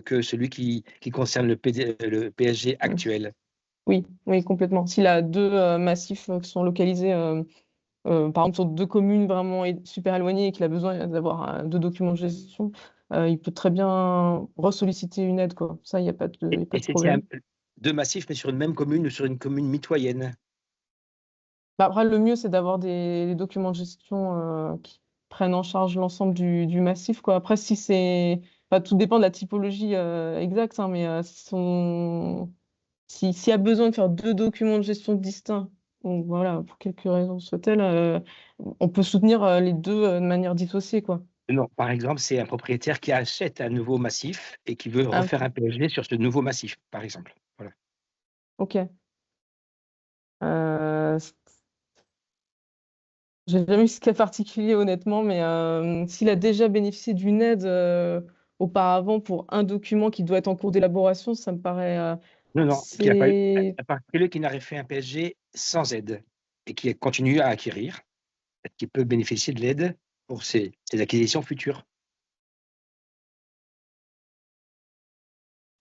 que celui qui concerne le PSG actuel? Oui, complètement. S'il a deux massifs qui sont localisés, par exemple, sur deux communes vraiment super éloignées et qu'il a besoin d'avoir deux documents de gestion, il peut très bien ressolliciter une aide, quoi. Ça, il n'y a pas de, y a pas Et de c'est problème. 2 massifs, mais sur une même commune ou sur une commune mitoyenne? Bah, après, le mieux, c'est d'avoir des documents de gestion qui prennent en charge l'ensemble du massif, quoi. Après, si c'est... Enfin, tout dépend de la typologie exacte, hein, mais s'il y a besoin de faire deux documents de gestion distincts, donc voilà, pour quelques raisons soit-elle, on peut soutenir les deux de manière dissociée, quoi. Non, par exemple, c'est un propriétaire qui achète un nouveau massif et qui veut Ah, refaire un PSG sur ce nouveau massif, par exemple. Voilà. ok. Euh, j'ai jamais eu ce cas particulier, honnêtement, mais s'il a déjà bénéficié d'une aide auparavant pour un document qui doit être en cours d'élaboration, ça me paraît Non, qu'il n'y a pas eu assez... un particulier qui n'aurait fait un PSG sans aide et qui continue à acquérir, qui peut bénéficier de l'aide pour ses acquisitions futures.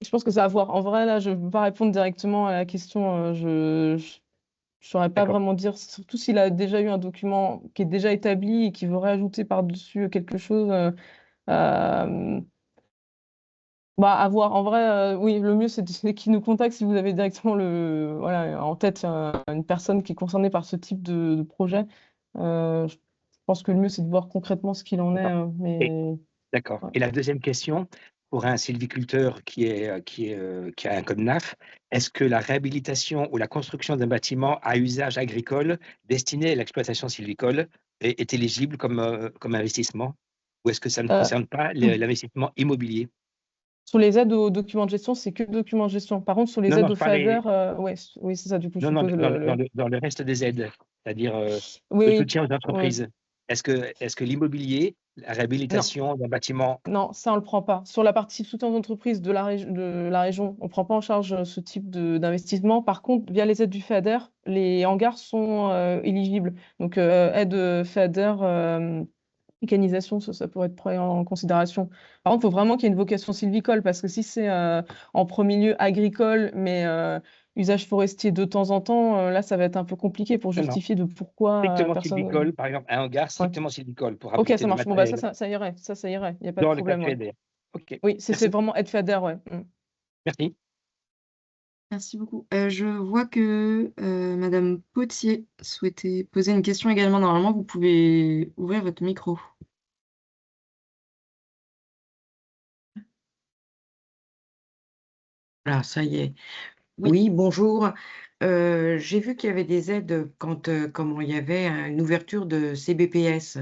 Je pense que ça va voir. En vrai, là, je ne peux pas répondre directement à la question. Je ne saurais pas D'accord. vraiment dire, surtout s'il a déjà eu un document qui est déjà établi et qui veut rajouter par-dessus quelque chose. Euh, à voir. En vrai, oui, le mieux, c'est qu'il nous contacte si vous avez directement voilà, en tête une personne qui est concernée par ce type de projet. Je pense que le mieux, c'est de voir concrètement ce qu'il en est. D'accord. Et, Mais d'accord. ouais. Et la deuxième question, pour un sylviculteur qui a un code NAF, est-ce que la réhabilitation ou la construction d'un bâtiment à usage agricole destiné à l'exploitation sylvicole est éligible comme investissement? Ou est-ce que ça ne Euh, concerne pas l'investissement immobilier? Sur les aides aux documents de gestion, c'est que documents de gestion. Par contre, sur les Non, aides non, aux je parlais, FADER, ouais, oui, c'est ça, du coup, je non, non, suppose. dans le reste des aides, c'est-à-dire Oui, le oui, soutien aux ouais. entreprises. Est-ce que l'immobilier, la Non, réhabilitation d'un bâtiment, non, ça, on ne le prend pas. Sur la partie soutien d'entreprise de la région, on ne prend pas en charge ce type d'investissement. Par contre, via les aides du FADER, les hangars sont éligibles. Donc, aide FADER, mécanisation, ça pourrait être pris en considération. Par contre, il faut vraiment qu'il y ait une vocation sylvicole, parce que si c'est en premier lieu agricole, mais usage forestier de temps en temps, là, ça va être un peu compliqué pour non, non, justifier de pourquoi strictement personne. sylvicole, par exemple, un hangar Ouais. strictement sylvicole pour Ok, abriter ça du marche. Bon, bah, matériel ça irait. Ça irait. Il n'y a pas de dans le cas problème. du Ouais. FEDER. OK, Oui, c'est merci. vraiment aide FADER, ouais. Merci. Merci beaucoup. Je vois que Madame Potier souhaitait poser une question également. Normalement, vous pouvez ouvrir votre micro. Voilà, ça y est. Oui. Oui, bonjour. J'ai vu qu'il y avait des aides quand comment il y avait une ouverture de CBPS.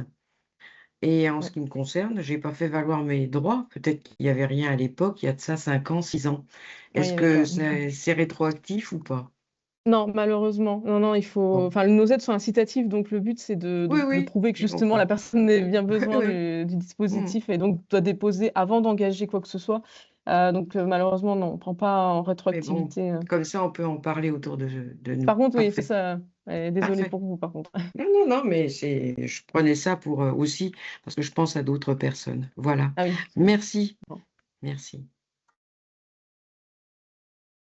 Et en ce Ouais. qui me concerne, j'ai pas fait valoir mes droits. Peut-être qu'il n'y avait rien à l'époque, il y a de ça 5 ans, 6 ans. Ouais, il Est-ce n'y avait que pas. c'est rétroactif ou pas? Non, malheureusement. Non, non, il faut. Bon. Enfin, nos aides sont incitatives, donc le but, c'est Oui, de oui, prouver que je justement la comprends. personne ait bien besoin Oui. du Mm. dispositif et donc doit déposer avant d'engager quoi que ce soit. Donc, malheureusement, non, on ne prend pas en Mais bon, rétroactivité. comme ça, on peut en parler autour de nous. Par contre, oui, c'est Parfait, ça. Désolée parfait. pour vous, par contre. Non, mais je prenais ça pour aussi, parce que je pense à d'autres personnes. Voilà. Ah oui. Merci. Bon. Merci.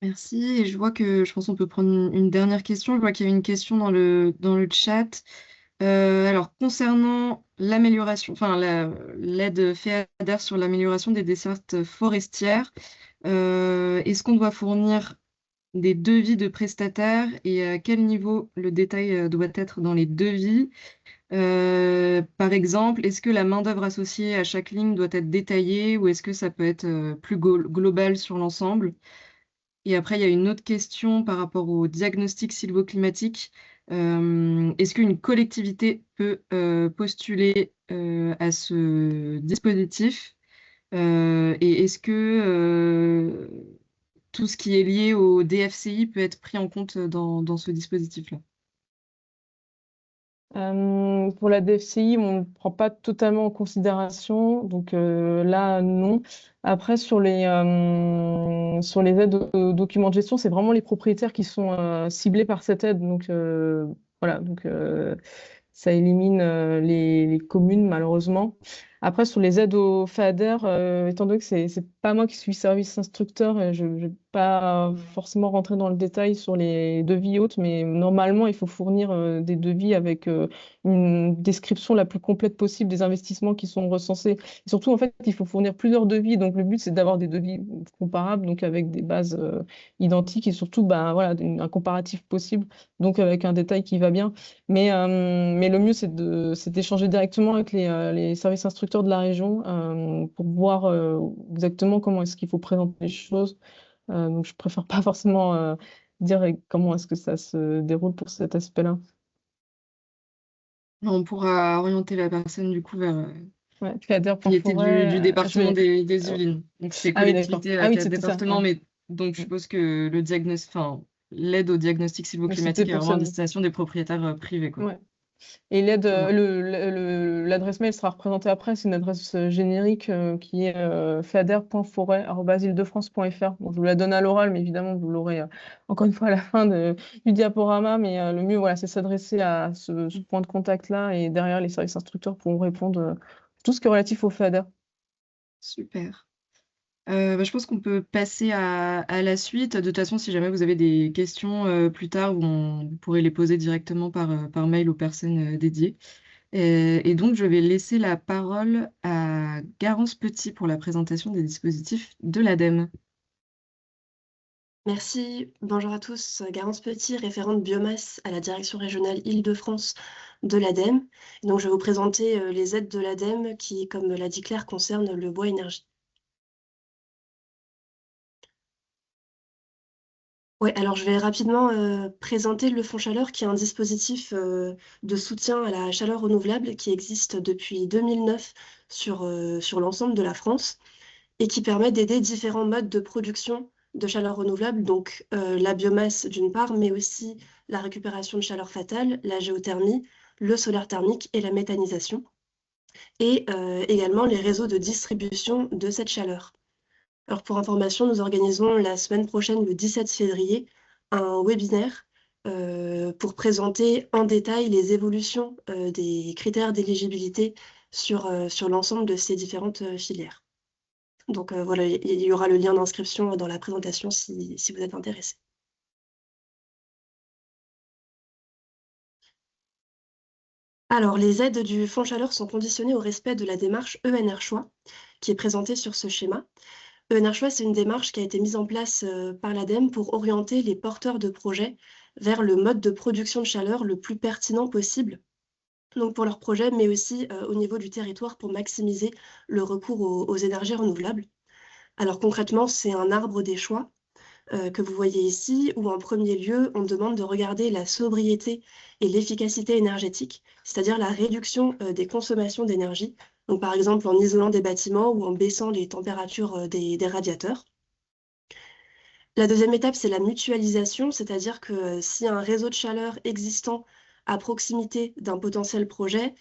Merci. Et je vois que je pense qu'on peut prendre une dernière question. Je vois qu'il y a une question dans le chat. Alors, concernant l'amélioration, enfin l'aide FEADER sur l'amélioration des dessertes forestières, est-ce qu'on doit fournir des devis de prestataires et à quel niveau le détail doit être dans les devis? Par exemple, est-ce que la main-d'œuvre associée à chaque ligne doit être détaillée ou est-ce que ça peut être plus global sur l'ensemble? Et après, il y a une autre question par rapport au diagnostic sylvoclimatique. Est-ce qu'une collectivité peut postuler à ce dispositif? Et est-ce que tout ce qui est lié au DFCI peut être pris en compte dans ce dispositif-là? Pour la DFCI, on ne prend pas totalement en considération, donc là, non. Après, sur les aides aux documents de gestion, c'est vraiment les propriétaires qui sont ciblés par cette aide. Donc voilà, donc ça élimine les communes, malheureusement. Après, sur les aides au FADER, étant donné que c'est pas moi qui suis service instructeur, je ne vais pas forcément rentrer dans le détail sur les devis et autres, mais normalement, il faut fournir des devis avec une description la plus complète possible des investissements qui sont recensés. Et surtout, en fait, il faut fournir plusieurs devis. Donc, le but, c'est d'avoir des devis comparables, donc avec des bases identiques et surtout, ben, voilà, un comparatif possible, donc avec un détail qui va bien. Mais le mieux, c'est d'échanger directement avec les services instructeurs de la région pour voir exactement comment est-ce qu'il faut présenter les choses. Donc, je préfère pas forcément dire comment est-ce que ça se déroule pour cet aspect-là. On pourra orienter la personne du coup vers Ouais, Feder qui était du Forêt, département des euh, Yvelines. Donc c'est ah oui, d'accord. collectivité Ah oui, à c'était ça. département, Ouais. mais donc je Mm. suppose que le diagnostic, enfin l'aide au diagnostic Mais c'était sylvoclimatique est pour vraiment ça. à destination des propriétaires privés, quoi. Ouais. Et l'aide, Très bien. l'adresse mail sera représentée après, c'est une adresse générique qui est fader.forêt@ile-de-france.fr. Bon, je vous la donne à l'oral, mais évidemment, vous l'aurez encore une fois à la fin du diaporama. Mais le mieux, voilà, c'est s'adresser à ce point de contact-là et derrière, les services instructeurs pourront répondre tout ce qui est relatif au fader. Super. Je pense qu'on peut passer à la suite. De toute façon, si jamais vous avez des questions plus tard, vous pourrez les poser directement par mail aux personnes dédiées. Et donc, je vais laisser la parole à Garance Petit pour la présentation des dispositifs de l'ADEME. Merci, bonjour à tous. Garance Petit, référente biomasse à la direction régionale Île-de-France de l'ADEME. Donc, je vais vous présenter les aides de l'ADEME qui, comme l'a dit Claire, concernent le bois énergie. Ouais, alors je vais rapidement présenter le Fonds Chaleur, qui est un dispositif de soutien à la chaleur renouvelable qui existe depuis 2009 sur l'ensemble de la France et qui permet d'aider différents modes de production de chaleur renouvelable, donc la biomasse d'une part, mais aussi la récupération de chaleur fatale, la géothermie, le solaire thermique et la méthanisation, et également les réseaux de distribution de cette chaleur. Alors pour information, nous organisons la semaine prochaine, le 17 février, un webinaire pour présenter en détail les évolutions des critères d'éligibilité sur l'ensemble de ces différentes filières. Donc voilà, il y aura le lien d'inscription dans la présentation si vous êtes intéressé. Alors, les aides du Fonds Chaleur sont conditionnées au respect de la démarche ENR Choix, qui est présentée sur ce schéma. ENR Choix, c'est une démarche qui a été mise en place par l'ADEME pour orienter les porteurs de projets vers le mode de production de chaleur le plus pertinent possible, donc pour leurs projets, mais aussi au niveau du territoire pour maximiser le recours aux énergies renouvelables. Alors concrètement, c'est un arbre des choix que vous voyez ici, où en premier lieu, on demande de regarder la sobriété et l'efficacité énergétique, c'est-à-dire la réduction des consommations d'énergie, donc par exemple en isolant des bâtiments ou en baissant les températures des radiateurs. La deuxième étape, c'est la mutualisation, c'est-à-dire que si un réseau de chaleur existant à proximité d'un potentiel projet,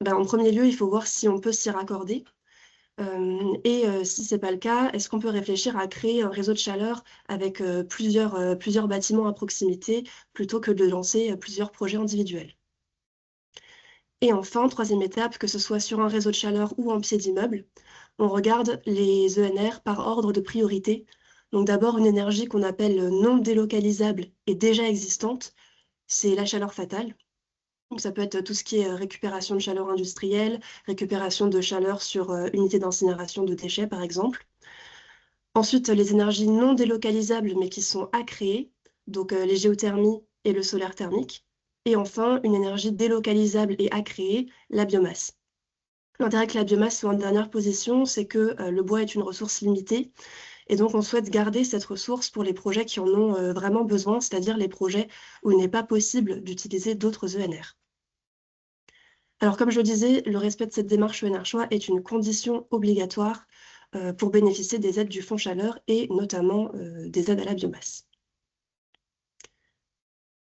en premier lieu, il faut voir si on peut s'y raccorder. Si ce n'est pas le cas, est-ce qu'on peut réfléchir à créer un réseau de chaleur avec plusieurs bâtiments à proximité plutôt que de lancer plusieurs projets individuels? Et enfin, troisième étape, que ce soit sur un réseau de chaleur ou en pied d'immeuble, on regarde les ENR par ordre de priorité. Donc d'abord, une énergie qu'on appelle non délocalisable et déjà existante, c'est la chaleur fatale. Donc ça peut être tout ce qui est récupération de chaleur industrielle, récupération de chaleur sur unité d'incinération de déchets, par exemple. Ensuite, les énergies non délocalisables, mais qui sont à créer, donc les géothermies et le solaire thermique. Et enfin, une énergie délocalisable et à créer, la biomasse. L'intérêt que la biomasse soit en dernière position, c'est que le bois est une ressource limitée. Et donc, on souhaite garder cette ressource pour les projets qui en ont vraiment besoin, c'est-à-dire les projets où il n'est pas possible d'utiliser d'autres ENR. Alors, comme je le disais, le respect de cette démarche ENR Choix est une condition obligatoire pour bénéficier des aides du Fonds Chaleur et notamment des aides à la biomasse.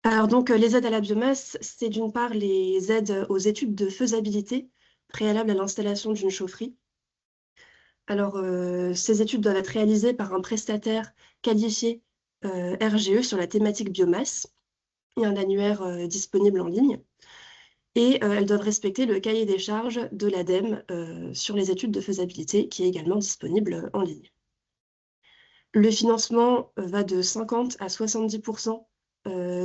Alors donc, les aides à la biomasse, c'est d'une part les aides aux études de faisabilité préalables à l'installation d'une chaufferie. Alors, ces études doivent être réalisées par un prestataire qualifié RGE sur la thématique biomasse. Il y a un annuaire disponible en ligne. Et elles doivent respecter le cahier des charges de l'ADEME sur les études de faisabilité, qui est également disponible en ligne. Le financement va de 50 à 70%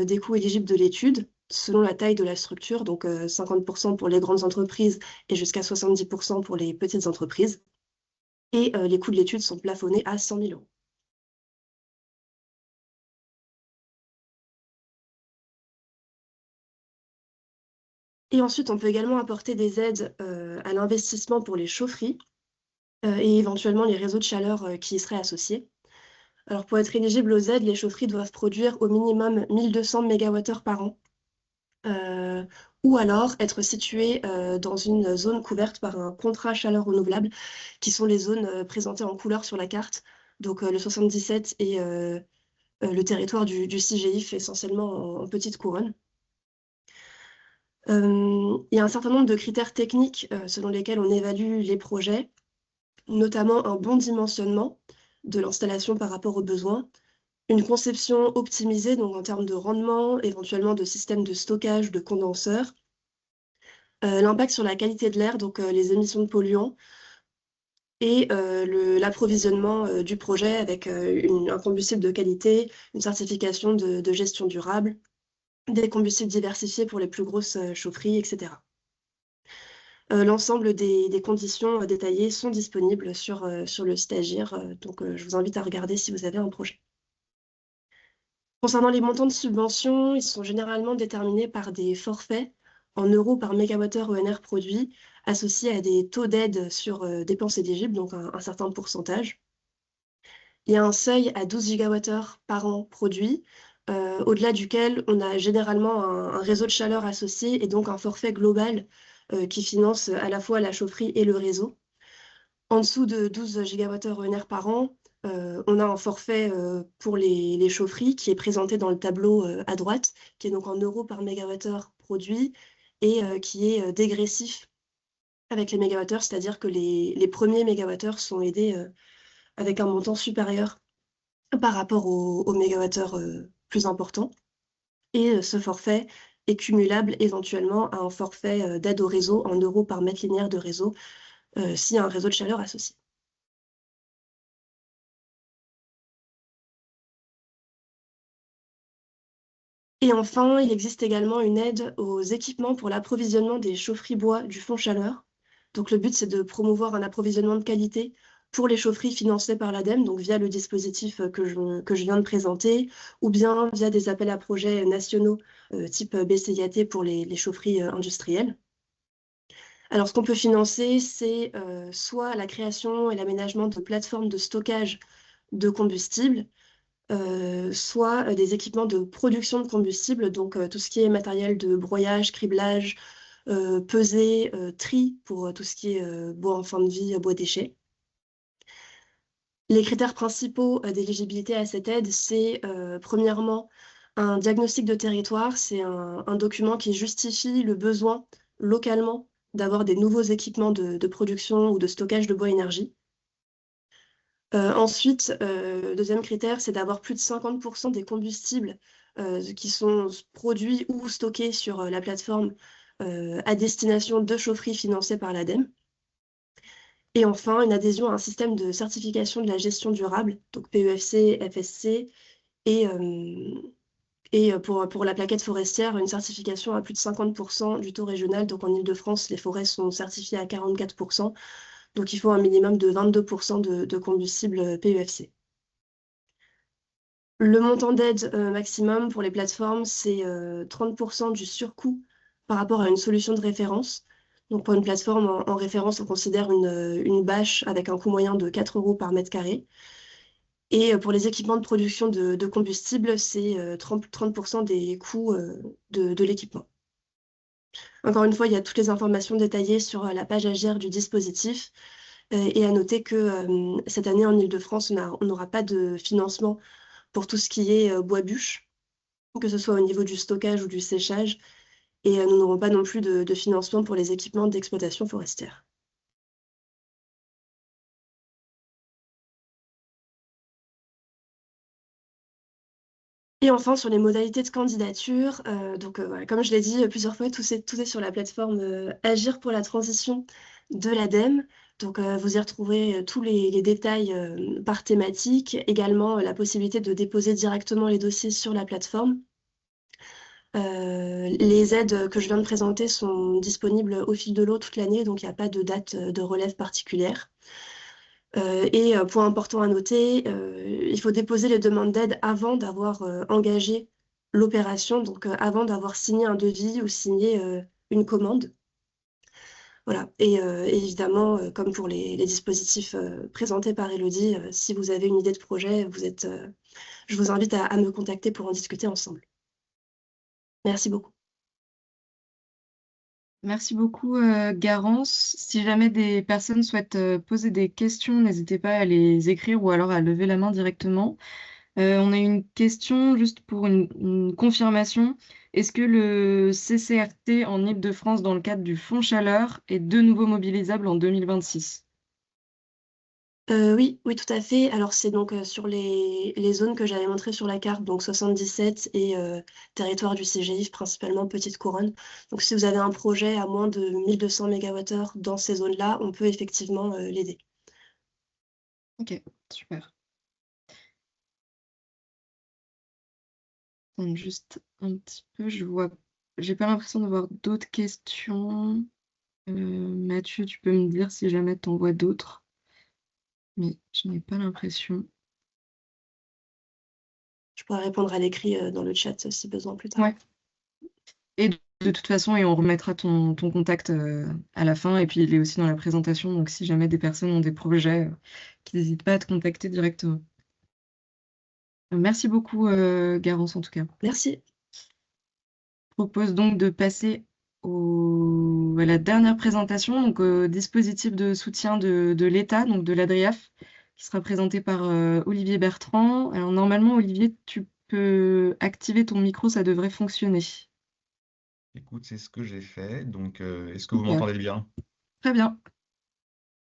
des coûts éligibles de l'étude, selon la taille de la structure, donc 50% pour les grandes entreprises et jusqu'à 70% pour les petites entreprises. Et les coûts de l'étude sont plafonnés à 100 000 €. Et ensuite, on peut également apporter des aides à l'investissement pour les chaufferies et éventuellement les réseaux de chaleur qui y seraient associés. Alors, pour être éligible aux aides, les chaufferies doivent produire au minimum 1200 MWh par an, ou alors être situées dans une zone couverte par un contrat chaleur renouvelable, qui sont les zones présentées en couleur sur la carte, donc le 77 et le territoire du CIGIF, essentiellement en petite couronne. Il y a un certain nombre de critères techniques selon lesquels on évalue les projets, notamment un bon dimensionnement de l'installation par rapport aux besoins, une conception optimisée, donc en termes de rendement, éventuellement de système de stockage, de condenseurs, l'impact sur la qualité de l'air, donc les émissions de polluants, et l'approvisionnement du projet avec un combustible de qualité, une certification de gestion durable, des combustibles diversifiés pour les plus grosses chaufferies, etc. L'ensemble des conditions détaillées sont disponibles sur le site Agir, donc je vous invite à regarder si vous avez un projet. Concernant les montants de subvention, ils sont généralement déterminés par des forfaits en euros par mégawattheure ENR produit, associés à des taux d'aide sur dépenses éligibles, donc un certain pourcentage. Il y a un seuil à 12 gigawattheures par an produit, au-delà duquel on a généralement un réseau de chaleur associé et donc un forfait global qui finance à la fois la chaufferie et le réseau. En dessous de 12 gigawattheures ENR par an, on a un forfait pour les chaufferies qui est présenté dans le tableau à droite, qui est donc en euros par mégawattheure produit et qui est dégressif avec les mégawattheures, c'est-à-dire que les premiers mégawattheures sont aidés avec un montant supérieur par rapport aux mégawattheures plus importants. Et ce forfait est cumulable éventuellement à un forfait d'aide au réseau en euros par mètre linéaire de réseau s'il y a un réseau de chaleur associé. Et enfin, il existe également une aide aux équipements pour l'approvisionnement des chaufferies bois du Fonds Chaleur. Donc le but, c'est de promouvoir un approvisionnement de qualité pour les chaufferies financées par l'ADEME, donc via le dispositif que je viens de présenter, ou bien via des appels à projets nationaux type BCIAT pour les chaufferies industrielles. Alors ce qu'on peut financer, c'est soit la création et l'aménagement de plateformes de stockage de combustible, soit des équipements de production de combustible, donc tout ce qui est matériel de broyage, criblage, pesée, tri pour tout ce qui est bois en fin de vie, bois déchets. Les critères principaux d'éligibilité à cette aide, c'est premièrement un diagnostic de territoire, c'est un document qui justifie le besoin localement d'avoir des nouveaux équipements de production ou de stockage de bois énergie. Ensuite, deuxième critère, c'est d'avoir plus de 50% des combustibles qui sont produits ou stockés sur la plateforme à destination de chaufferies financées par l'ADEME. Et enfin, une adhésion à un système de certification de la gestion durable, donc PEFC, FSC, et pour la plaquette forestière, une certification à plus de 50% du taux régional. Donc en Ile-de-France, les forêts sont certifiées à 44%. Donc il faut un minimum de 22% de combustible PEFC. Le montant d'aide maximum pour les plateformes, c'est 30% du surcoût par rapport à une solution de référence. Donc pour une plateforme en référence, on considère une bâche avec un coût moyen de 4 € par mètre carré. Et pour les équipements de production de combustible, c'est 30% des coûts de l'équipement. Encore une fois, il y a toutes les informations détaillées sur la page Agir du dispositif. Et à noter que cette année en Ile-de-France, on n'aura pas de financement pour tout ce qui est bois-bûche, que ce soit au niveau du stockage ou du séchage. Et nous n'aurons pas non plus de financement pour les équipements d'exploitation forestière. Et enfin, sur les modalités de candidature, voilà, comme je l'ai dit plusieurs fois, tout est sur la plateforme Agir pour la transition de l'ADEME. Donc, vous y retrouverez tous les détails par thématique, également la possibilité de déposer directement les dossiers sur la plateforme. Les aides que je viens de présenter sont disponibles au fil de l'eau toute l'année, donc il n'y a pas de date de relève particulière. Et point important à noter, il faut déposer les demandes d'aide avant d'avoir engagé l'opération, donc avant d'avoir signé un devis ou signé une commande. Voilà. Et évidemment, comme pour les dispositifs présentés par Élodie, si vous avez une idée de projet, je vous invite à me contacter pour en discuter ensemble. Merci beaucoup. Merci beaucoup, Garance. Si jamais des personnes souhaitent poser des questions, n'hésitez pas à les écrire ou alors à lever la main directement. On a une question juste pour une confirmation. Est-ce que le CCRT en Île-de-France, dans le cadre du Fonds Chaleur, est de nouveau mobilisable en 2026? Oui, tout à fait. Alors c'est donc sur les zones que j'avais montrées sur la carte, donc 77 et territoire du CGIF, principalement Petite Couronne. Donc si vous avez un projet à moins de 1200 MWh dans ces zones-là, on peut effectivement l'aider. Ok, super. Attends juste un petit peu, j'ai pas l'impression d'avoir d'autres questions. Mathieu, tu peux me dire si jamais t'en vois d'autres, mais je n'ai pas l'impression. Je pourrais répondre à l'écrit dans le chat si besoin plus tard. Ouais. Et de toute façon, et on remettra ton contact à la fin, et puis il est aussi dans la présentation, donc si jamais des personnes ont des projets, qu'ils n'hésitent pas à te contacter directement. Merci beaucoup, Garance, en tout cas. Merci. Je propose donc de passer à la dernière présentation, donc au dispositif de soutien de l'État, donc de l'ADRIAF, qui sera présenté par Olivier Bertrand. Alors normalement, Olivier, tu peux activer ton micro, ça devrait fonctionner. Écoute, c'est ce que j'ai fait. Donc, est-ce que vous Super. m'entendez bien? Très bien.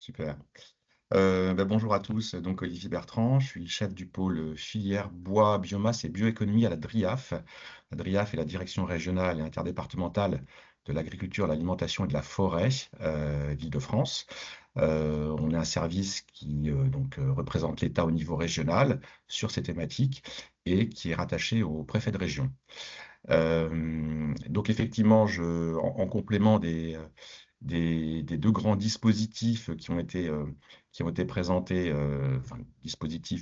Super. Bonjour à tous. Donc, Olivier Bertrand, je suis le chef du pôle filière bois, biomasse et bioéconomie à la DRIAF. La DRIAF est la direction régionale et interdépartementale de l'agriculture, de l'alimentation et de la forêt d'Île-de-France. On est un service qui représente l'État au niveau régional sur ces thématiques et qui est rattaché au préfet de région. Donc effectivement, en complément des deux grands dispositifs qui ont été présentés,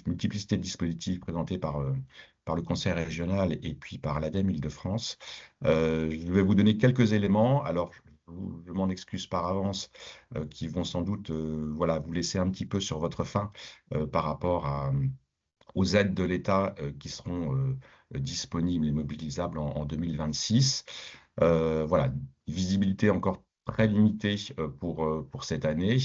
multiplicité de dispositifs présentés par le Conseil régional et puis par l'ADEME Île-de-France. Je vais vous donner quelques éléments. Alors, je m'en excuse par avance, qui vont sans doute vous laisser un petit peu sur votre faim par rapport aux aides de l'État qui seront disponibles et mobilisables en 2026. Visibilité encore très limitée pour cette année.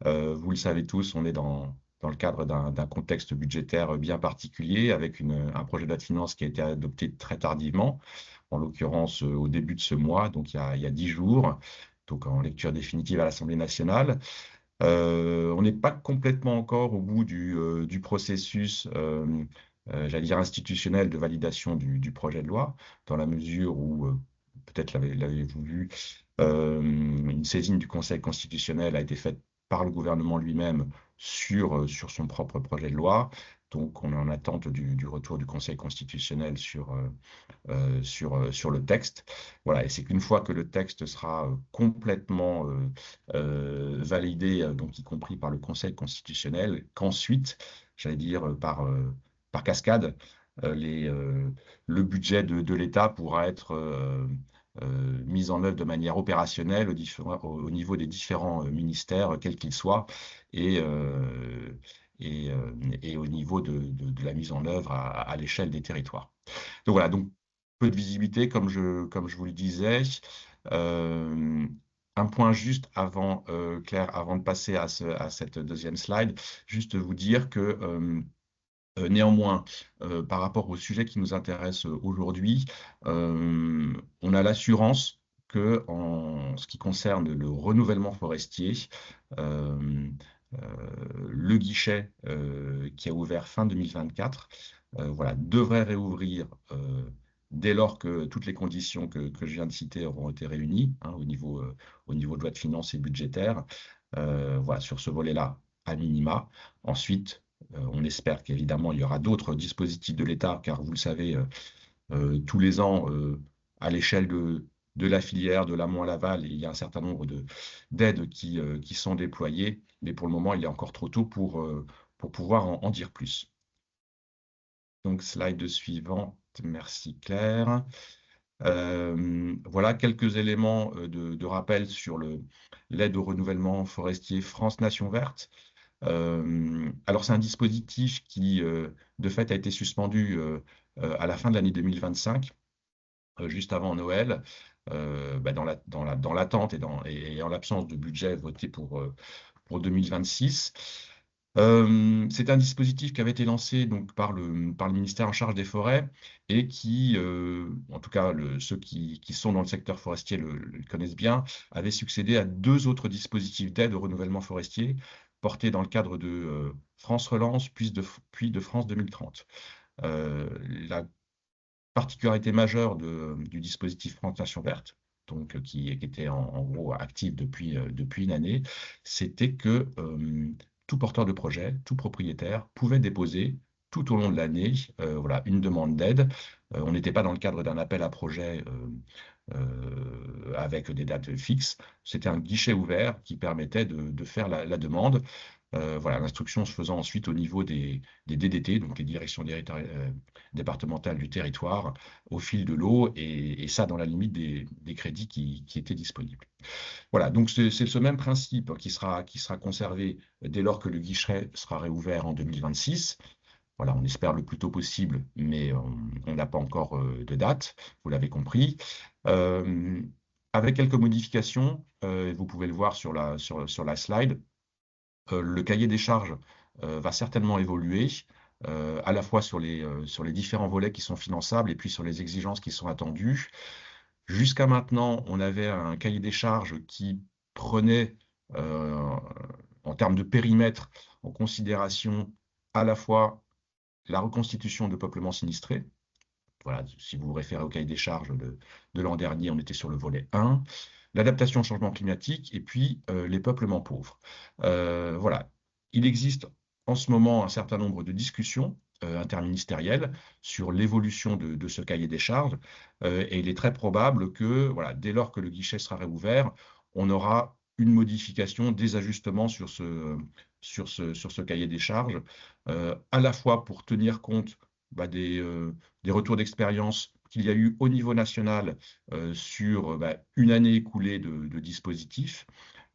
Vous le savez tous, on est dans le cadre d'un contexte budgétaire bien particulier, avec un projet de loi de finances qui a été adopté très tardivement, en l'occurrence au début de ce mois, donc il y a 10 jours, donc en lecture définitive à l'Assemblée nationale. On n'est pas complètement encore au bout du processus, j'allais dire institutionnel, de validation du projet de loi, dans la mesure où, peut-être l'avez-vous vu, une saisine du Conseil constitutionnel a été faite par le gouvernement lui-même sur son propre projet de loi. Donc, on est en attente du retour du Conseil constitutionnel sur le texte. Voilà, et c'est qu'une fois que le texte sera complètement validé, donc y compris par le Conseil constitutionnel, qu'ensuite, j'allais dire par cascade, le budget de l'État pourra être mis en œuvre de manière opérationnelle au niveau des différents ministères, quels qu'ils soient, et, euh, et au niveau de la mise en œuvre à l'échelle des territoires. Donc voilà, donc peu de visibilité, comme je vous le disais. Un point juste avant, Claire, avant de passer à cette deuxième slide, juste vous dire que néanmoins, par rapport au sujet qui nous intéresse aujourd'hui, on a l'assurance que, en ce qui concerne le renouvellement forestier, euh, le guichet qui a ouvert fin 2024 devrait réouvrir dès lors que toutes les conditions que je viens de citer auront été réunies, hein, au niveau de loi de finances et budgétaire. Sur ce volet-là, à minima. Ensuite, on espère qu'évidemment, il y aura d'autres dispositifs de l'État, car vous le savez, tous les ans, à l'échelle de la filière, de l'amont à l'aval, il y a un certain nombre d'aides qui sont déployées, mais pour le moment, il est encore trop tôt pour pouvoir en dire plus. Donc, slide suivante. Merci Claire. Voilà quelques éléments de rappel sur l'aide au renouvellement forestier France Nation Verte. Alors, c'est un dispositif qui, de fait, a été suspendu à la fin de l'année 2025, juste avant Noël, dans l'attente et en l'absence de budget voté pour 2026. C'est un dispositif qui avait été lancé donc, par le ministère en charge des forêts et qui, en tout cas ceux qui sont dans le secteur forestier le connaissent bien, avait succédé à deux autres dispositifs d'aide au renouvellement forestier portés dans le cadre de France Relance, puis de France 2030. La particularité majeure du dispositif France Nation Verte, donc, qui était en gros actif depuis une année, c'était que tout porteur de projet, tout propriétaire pouvait déposer tout au long de l'année voilà, une demande d'aide. On n'était pas dans le cadre d'un appel à projet avec des dates fixes. C'était un guichet ouvert qui permettait de faire la demande. Voilà, l'instruction se faisant ensuite au niveau des DDT, donc les directions départementales du territoire, au fil de l'eau, et ça dans la limite des crédits qui étaient disponibles. Voilà, donc c'est ce même principe qui sera conservé dès lors que le guichet sera réouvert en 2026. Voilà, on espère le plus tôt possible, mais on n'a pas encore de date, vous l'avez compris. Avec quelques modifications, vous pouvez le voir sur la slide, le cahier des charges va certainement évoluer, à la fois sur les différents volets qui sont finançables et puis sur les exigences qui sont attendues. Jusqu'à maintenant, on avait un cahier des charges qui prenait, en termes de périmètre, en considération à la fois la reconstitution de peuplements sinistrés. Voilà, si vous vous référez au cahier des charges de l'an dernier, on était sur le volet 1, l'adaptation au changement climatique et puis les peuplements pauvres. Voilà, il existe en ce moment un certain nombre de discussions interministérielles sur l'évolution de ce cahier des charges et il est très probable que, voilà, dès lors que le guichet sera réouvert, on aura une modification, des ajustements sur ce cahier des charges, à la fois pour tenir compte des retours d'expérience qu'il y a eu au niveau national sur une année écoulée de dispositifs,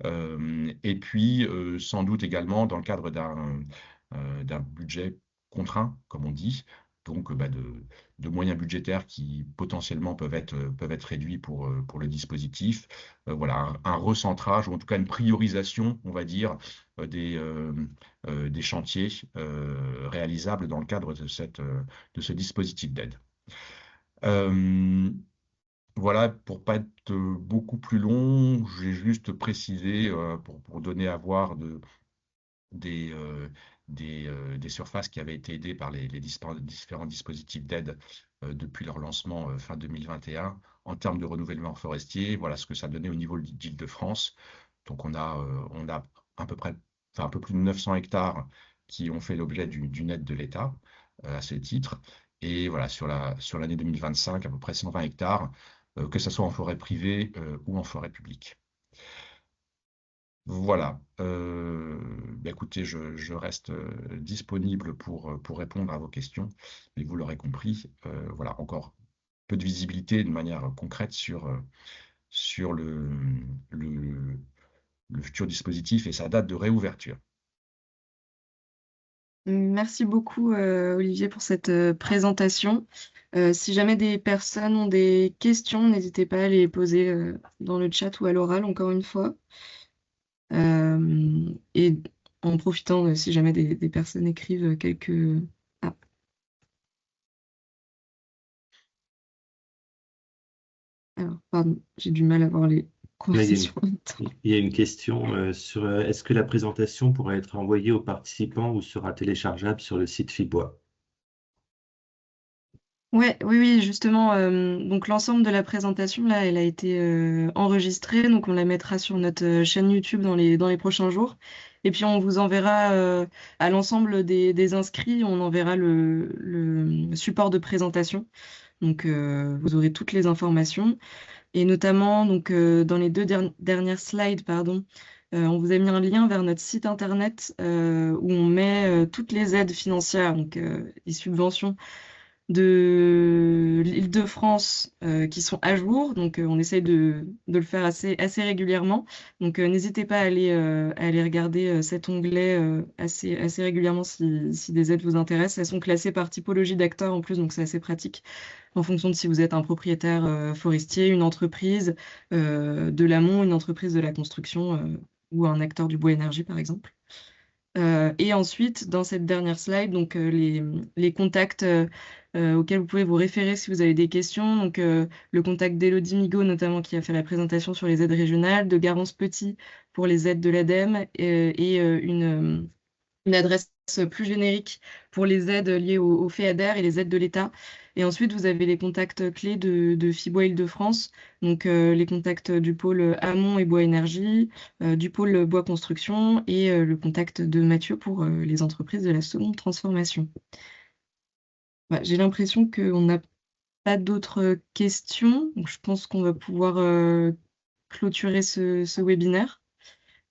et puis sans doute également dans le cadre d'un budget contraint, comme on dit, donc de moyens budgétaires qui potentiellement peuvent être réduits pour le dispositif. Voilà, un recentrage, ou en tout cas une priorisation, on va dire, des chantiers réalisables dans le cadre de ce dispositif d'aide. Voilà, pour pas être beaucoup plus long, j'ai juste précisé pour donner à voir des surfaces qui avaient été aidées par les différents dispositifs d'aide depuis leur lancement fin 2021 en termes de renouvellement forestier. Voilà ce que ça donnait au niveau d'Île-de-France. Donc on a à peu près, un peu plus de 900 hectares qui ont fait l'objet d'une aide de l'État à ce titre. Et voilà, sur l'année 2025, à peu près 120 hectares, que ce soit en forêt privée ou en forêt publique. Voilà. Écoutez, je reste disponible pour répondre à vos questions. Mais vous l'aurez compris, voilà, encore peu de visibilité de manière concrète sur le futur dispositif et sa date de réouverture. Merci beaucoup, Olivier, pour cette présentation. Si jamais des personnes ont des questions, n'hésitez pas à les poser dans le chat ou à l'oral, encore une fois. Et en profitant, si jamais des personnes écrivent quelques... Ah. Alors, pardon, j'ai du mal à voir les conversations en même temps. Il y a une question sur est-ce que la présentation pourra être envoyée aux participants ou sera téléchargeable sur le site Fibois? Oui, justement, donc l'ensemble de la présentation, là, elle a été enregistrée, donc on la mettra sur notre chaîne YouTube dans les prochains jours. Et puis on vous enverra à l'ensemble des inscrits, on enverra le support de présentation. Donc vous aurez toutes les informations. Et notamment, donc, dans les deux dernières slides, pardon, on vous a mis un lien vers notre site internet où on met toutes les aides financières, donc les subventions de l'Île-de-France qui sont à jour. Donc, on essaye de le faire assez régulièrement. Donc, n'hésitez pas à aller regarder cet onglet assez régulièrement si des aides vous intéressent. Elles sont classées par typologie d'acteurs en plus, donc c'est assez pratique en fonction de si vous êtes un propriétaire forestier, une entreprise de l'amont, une entreprise de la construction ou un acteur du bois énergie, par exemple. Et ensuite, dans cette dernière slide, donc les contacts auxquels vous pouvez vous référer si vous avez des questions. Donc, le contact d'Élodie Migaud, notamment, qui a fait la présentation sur les aides régionales, de Garance Petit pour les aides de l'ADEME, et une adresse plus générique pour les aides liées au FEADER et les aides de l'État. Et ensuite, vous avez les contacts clés de FiBois Île-de-France, donc les contacts du pôle Amont et Bois Énergie, du pôle Bois Construction et le contact de Mathieu pour les entreprises de la seconde transformation. Ouais, j'ai l'impression qu'on n'a pas d'autres questions, donc je pense qu'on va pouvoir clôturer ce webinaire.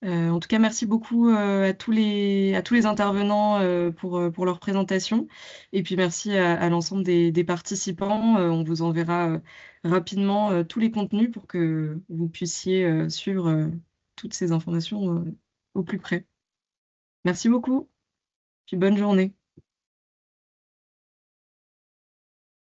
En tout cas, merci beaucoup à tous les intervenants pour leur présentation. Et puis merci à l'ensemble des participants. On vous enverra rapidement tous les contenus pour que vous puissiez suivre toutes ces informations au plus près. Merci beaucoup, puis bonne journée.